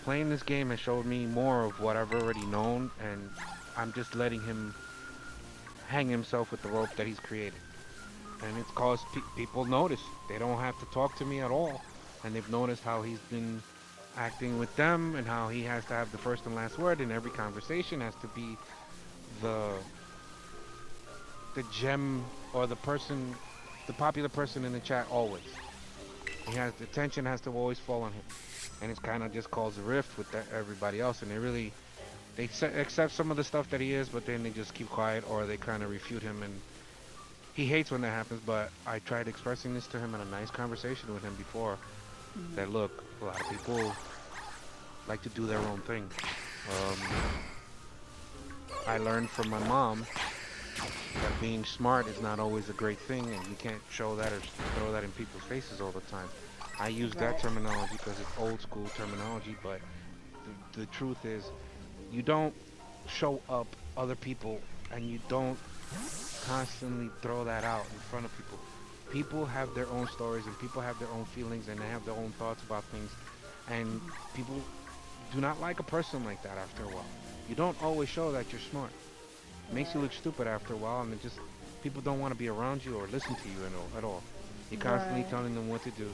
playing this game has showed me more of what I've already known, and I'm just letting him hang himself with the rope that he's created. And it's caused people notice. They don't have to talk to me at all. And they've noticed how he's been acting with them, and how he has to have the first and last word, and every conversation has to be the gem or the popular person in the chat always. The attention has to always fall on him, and it's kind of just caused a rift with everybody else. And they accept some of the stuff that he is, but then they just keep quiet, or they kind of refute him, and he hates when that happens, but I tried expressing this to him in a nice conversation with him before. Mhm. That look, a lot of people like to do their own thing. Um, I learned from my mom that being smart is not always a great thing, and you can't show that or throw that in people's faces all the time. I use that Right. terminology because it's old school terminology, but the truth is, you don't show up other people and you don't constantly throw that out in front of people. People have their own stories and people have their own feelings and they have their own thoughts about things, and people do not like a person like that after a while. You don't always show that you're smart. It makes you Right. look stupid after a while, and it just people don't want to be around you or listen to you at all. You're constantly Right. telling them what to do,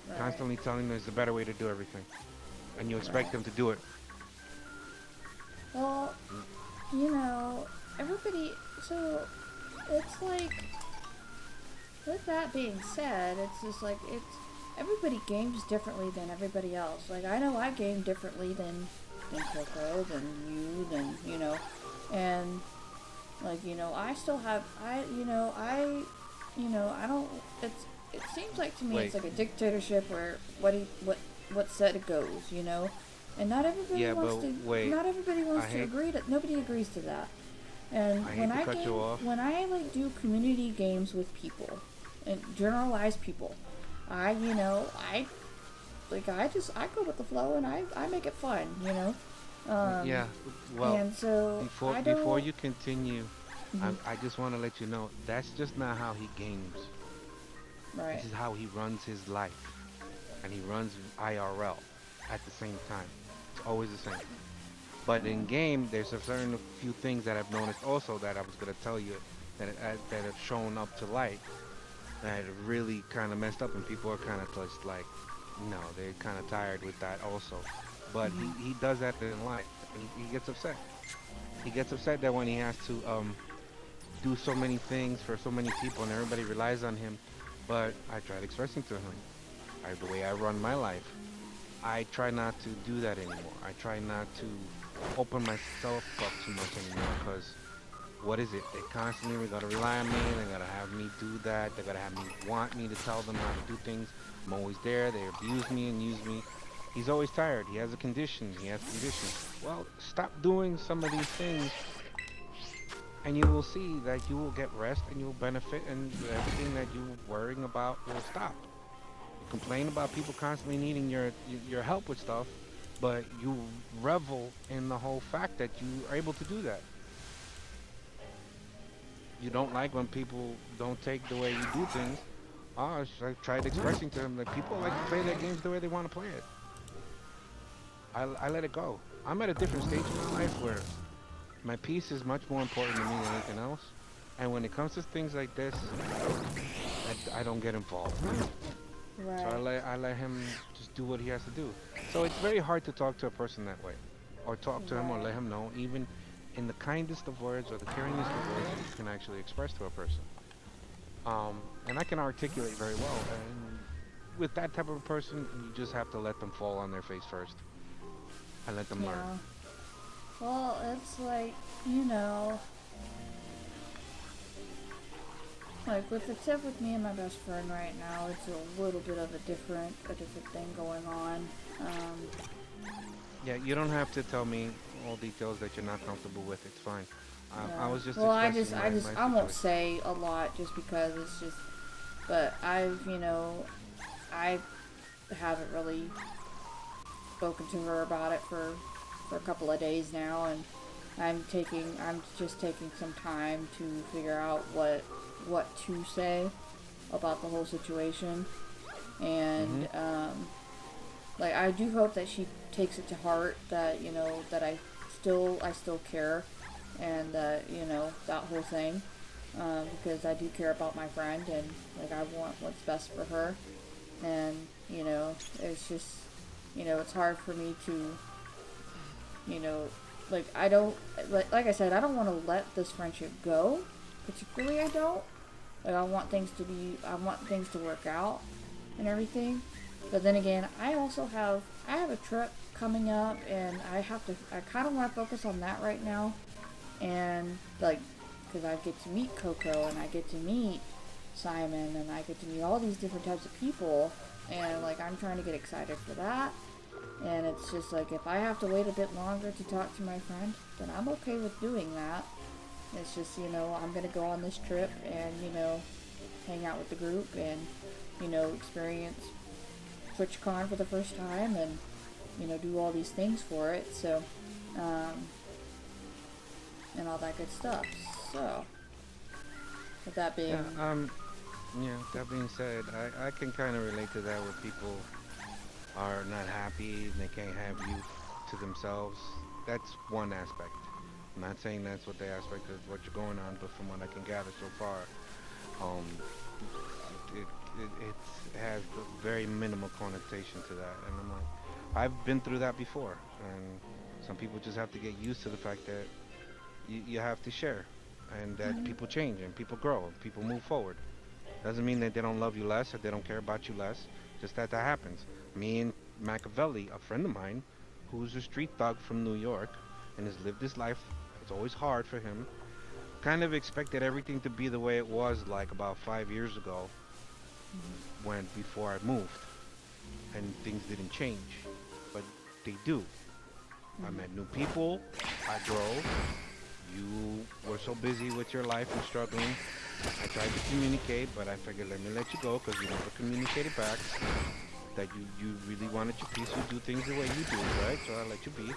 Right. constantly telling them there's a better way to do everything, and you expect Right. them to do it. Well, you know, everybody. So it's like, with that being said, it's just like it's everybody games differently than everybody else. Like I know I game differently than Coco, than you, than and like I still have I don't. It seems like to me it's Wait, like a dictatorship where what said it goes, and yeah, but wait, not everybody I wants to hate agree to nobody agrees to that. And I hate to cut you off. when I like do community games with people and generalize people, I like I go with the flow and I make it fun. Um, Yeah, well, and so I before don't. you continue, Mhm. I just want to let you know that's just not how he games. Right. This is how he runs his life, and he runs IRL at the same time. It's always the same. But in game, there's a certain few things that I've noticed also that I was gonna tell you that have shown up to light that really kind of messed up, and people are kind of just like, no, they're kind of tired with that also. But Mhm. he does that in life, and he gets upset. He gets upset that when he has to do so many things for so many people and everybody relies on him. But I tried expressing to him the way I run my life. I try not to do that anymore. I try not to open myself up too much anymore because what is it? They constantly gotta rely on me. They gotta have me do that. They gotta have me want me to tell them how to do things. I'm always there. They abuse me and use me. He's always tired. He has a condition. He has conditions. Well, stop doing some of these things and you will see that you will get rest and you will benefit and everything that you're worrying about will stop. You complain about people constantly needing your help with stuff, but you revel in the whole fact that you are able to do that. You don't like when people don't take the way you do things. I tried expressing to him that people like to play their games the way they want to play it. I let it go. I'm at a different stage in my life where my peace is much more important to me than anything else. And when it comes to things like this, I don't get involved. So Right. I let him just do what he has to do. So it's very hard to talk to a person that way, or talk to him, or Right. let him know, even in the kindest of words or the caringest of words that you can actually express to a person. And I can articulate very well. And with that type of a person, you just have to let them fall on their face first and let them learn. Yeah. Well, it's like, you know, like with the tip with me and my best friend right now, it's a little bit of a different thing going on. Yeah, you don't have to tell me all details that you're not comfortable with. It's fine. I Yeah. was just Well, expressing my I won't situation. say a lot just because it's just, but I haven't really spoken to her about it for a couple of days now, and I'm just taking some time to figure out what to say about the whole situation, Hmm. and like I do hope that she takes it to heart that that I still care, and that that whole thing, because I do care about my friend, and like I want what's best for her, and it's just it's hard for me to you know like I don't like I said, I don't want to let this friendship go, particularly. I don't like I want things to work out and everything, but then again I have a trip coming up, and I kind of want to focus on that right now, and like because I get to meet Coco and I get to meet Simon and I get to meet all these different types of people, and like I'm trying to get excited for that. And it's just like, if I have to wait a bit longer to talk to my friend, then I'm okay with doing that. It's just, you know, I'm gonna go on this trip and, you know, hang out with the group and, you know, experience TwitchCon for the first time and, you know, do all these things for it. So, and all that good stuff. So, with that being... That being said, I can kind of relate to that where people are not happy and they can't have youth to themselves. That's one aspect. I'm not saying that's what the aspect of what you're going on, but from what I can gather so far, it has a very minimal connotation to that. And I'm like, I've been through that before, and some people just have to get used to the fact that you have to share, and that people change and people grow and people move forward. Doesn't mean that they don't love you less or they don't care about you less, just that happens. Me and Machiavelli, a friend of mine, who's a street thug from New York and has lived his life, it's always hard for him, kind of expected everything to be the way it was like about 5 years ago before I moved, and things didn't change, but they do. I met new people, I drove, you were so busy with your life and struggling. I tried to communicate, but I figured let me let you go because you never communicated back that you really wanted your peace, you do things the way you do, right? So I let you be.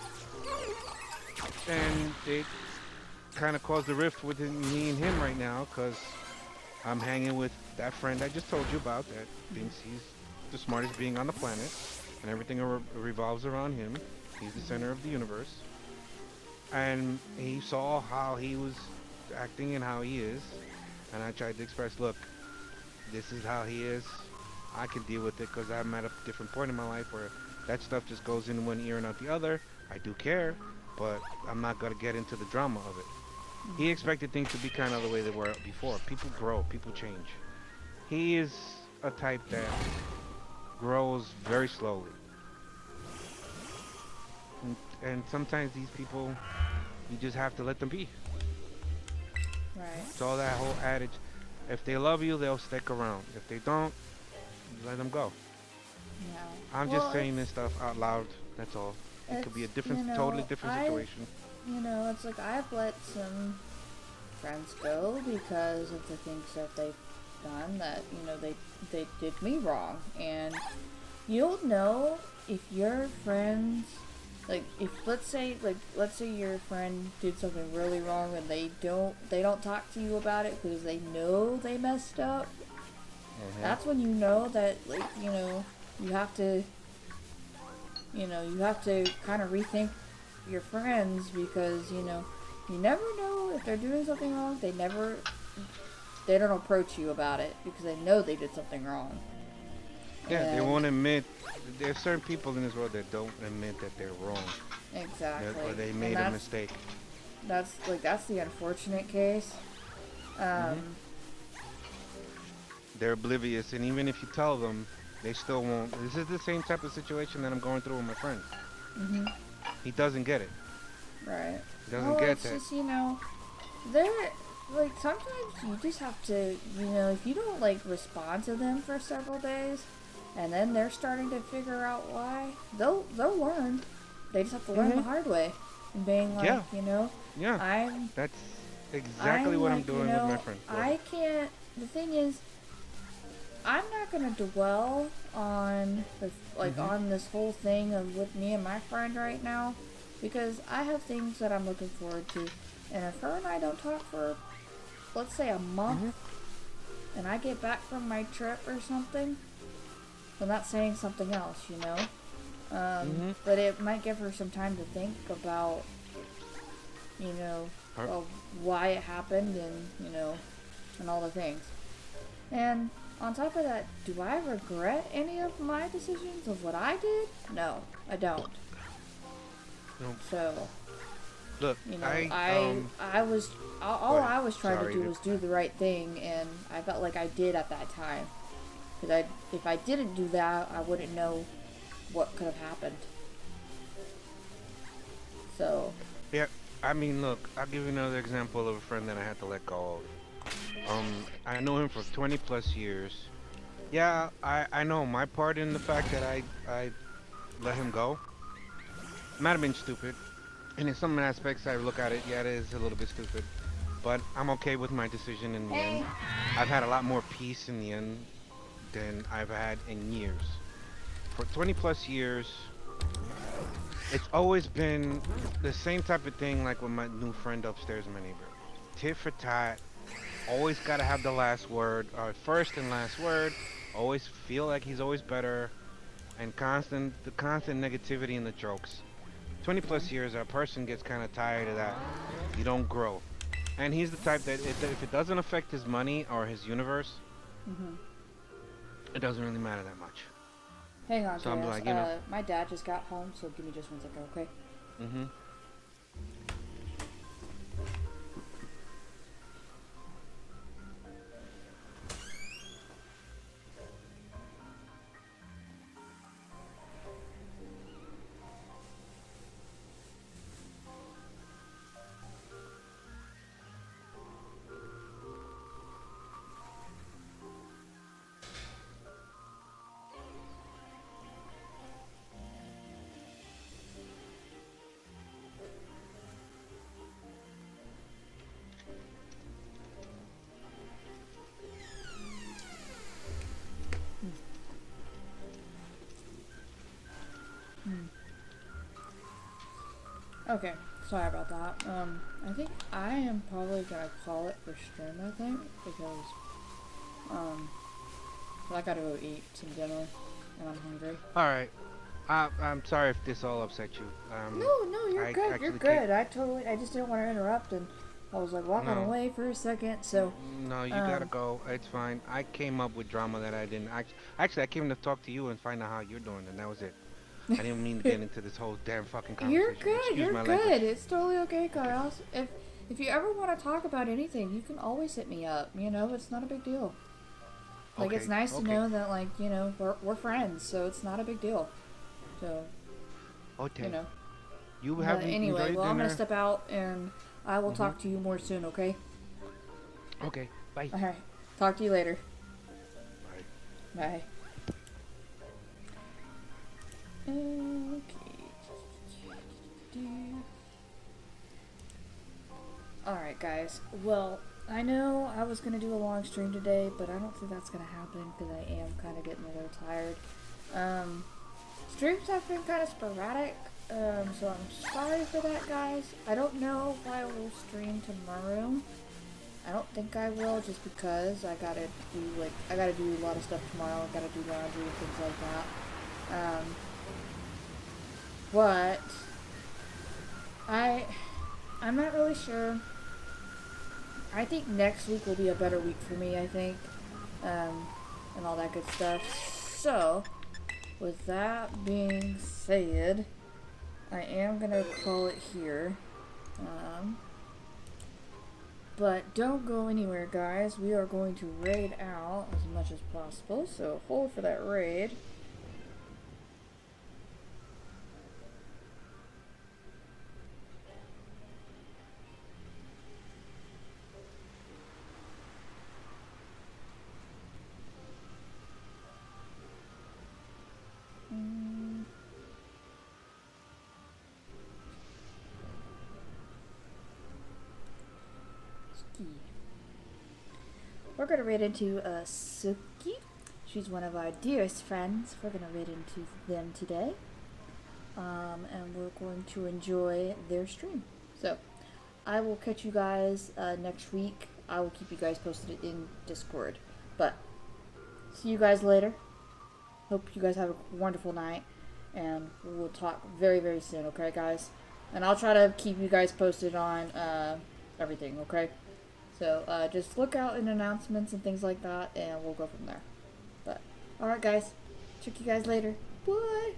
And it kind of caused a rift within me and him right now because I'm hanging with that friend I just told you about that thinks he's the smartest being on the planet and everything revolves around him. He's the center of the universe. And he saw how he was acting and how he is. And I tried to express, look, this is how he is. I can deal with it because I'm at a different point in my life where that stuff just goes in one ear and out the other. I do care, but I'm not going to get into the drama of it. He expected things to be kind of the way they were before. People grow, people change. He is a type that grows very slowly. And sometimes these people, you just have to let them be. Right. So that whole adage, if they love you, they'll stick around. If they don't, let them go. Yeah. I'm just saying this stuff out loud, that's all. It could be a different, totally different situation. You know, it's like I've let some friends go because of the things that they've done that, you know, they did me wrong. And you'll know if your friends, like, if let's say your friend did something really wrong and they don't talk to you about it because they know they messed up. That's when you know that, like, you know, you have to kind of rethink your friends because, you know, you never know if they're doing something wrong. They don't approach you about it because they know they did something wrong. Yeah, they won't admit. There are certain people in this world that don't admit that they're wrong. Exactly. Or they made a mistake. That's the unfortunate case. They're oblivious, and even if you tell them, they still won't. This is the same type of situation that I'm going through with my friend. He doesn't get it. Right. He doesn't get it's that. just, you know, like, sometimes you just have to, you know, if you don't, like, respond to them for several days, and then they're starting to figure out why, they'll learn. They just have to learn the hard way. And being like, you know, that's exactly what I'm doing with my friend. I can't, the thing is, I'm not gonna dwell on the, on this whole thing of with me and my friend right now, because I have things that I'm looking forward to, and if her and I don't talk for, let's say, a month, and I get back from my trip or something, I'm not saying something else, you know, but it might give her some time to think about, you know, why it happened and, you know, and all the things. And on top of that, do I regret any of my decisions of what I did? No, I don't. No. So, look, you know, I was trying to do was do the right thing, and I felt like I did at that time. Because if I didn't do that, I wouldn't know what could have happened. So. Yeah, I mean, look, I'll give you another example of a friend that I had to let go of. I know him for 20 plus years. Yeah, I know my part in the fact that I let him go might have been stupid. And in some aspects, I look at it, yeah, it is a little bit stupid. But I'm okay with my decision in the Hey. end. I've had a lot more peace in the end than I've had in years. For 20 plus years, it's always been the same type of thing like with my new friend upstairs in my neighborhood. Tit for tat, always gotta have the last word, or first and last word. Always feel like he's always better, and the constant negativity and the jokes. 20 plus years, a person gets kind of tired of that. You don't grow. And he's the type that if it doesn't affect his money or his universe, Mm-hmm. it doesn't really matter that much. Hang on, So I'm Chaos. like, you know, My dad just got home, so give me just 1 second, okay? mm-hmm. Okay, sorry about that. I think I am probably gonna call it for stream, I think, because, I gotta go eat some dinner, and I'm hungry. Alright. I'm sorry if this all upset you. No, you're I good, you're actually good. I just didn't want to interrupt, and I was like walking No. away for a second, so, No, you gotta go. It's fine. I came up with drama that I didn't. Actually, I came to talk to you and find out how you're doing, and that was it. I didn't mean to get into this whole damn fucking conversation. you're good, Excuse you're my good. language. It's totally okay, Kaios. If you ever want to talk about anything, you can always hit me up, it's not a big deal. Like, it's Okay, nice to okay. know that, like, we're friends, so it's not a big deal. So, Okay. You But have anyway, enjoyed well, I'm gonna dinner. step out, and I will talk to you more soon, okay? Okay. Bye. Alright. Talk to you later. Bye. Bye. Okay. Alright, guys. Well, I know I was gonna do a long stream today, but I don't think that's gonna happen because I am kind of getting a little tired. Streams have been kind of sporadic, so I'm sorry for that, guys. I don't know if I will stream tomorrow. I don't think I will, just because I gotta do a lot of stuff tomorrow. I gotta do laundry and things like that. But I'm not really sure. I think next week will be a better week for me, I think, and all that good stuff. So, with that being said, I am gonna call it here. But don't go anywhere, guys. We are going to raid out as much as possible, so hold for that raid. We're gonna raid into Suki. She's one of our dearest friends. We're gonna raid into them today. And we're going to enjoy their stream. So, I will catch you guys next week. I will keep you guys posted in Discord. But, see you guys later. Hope you guys have a wonderful night. And we'll talk very, very soon, okay, guys? And I'll try to keep you guys posted on everything, okay? So, just look out in announcements and things like that, and we'll go from there. But, alright, guys. Check you guys later. Bye!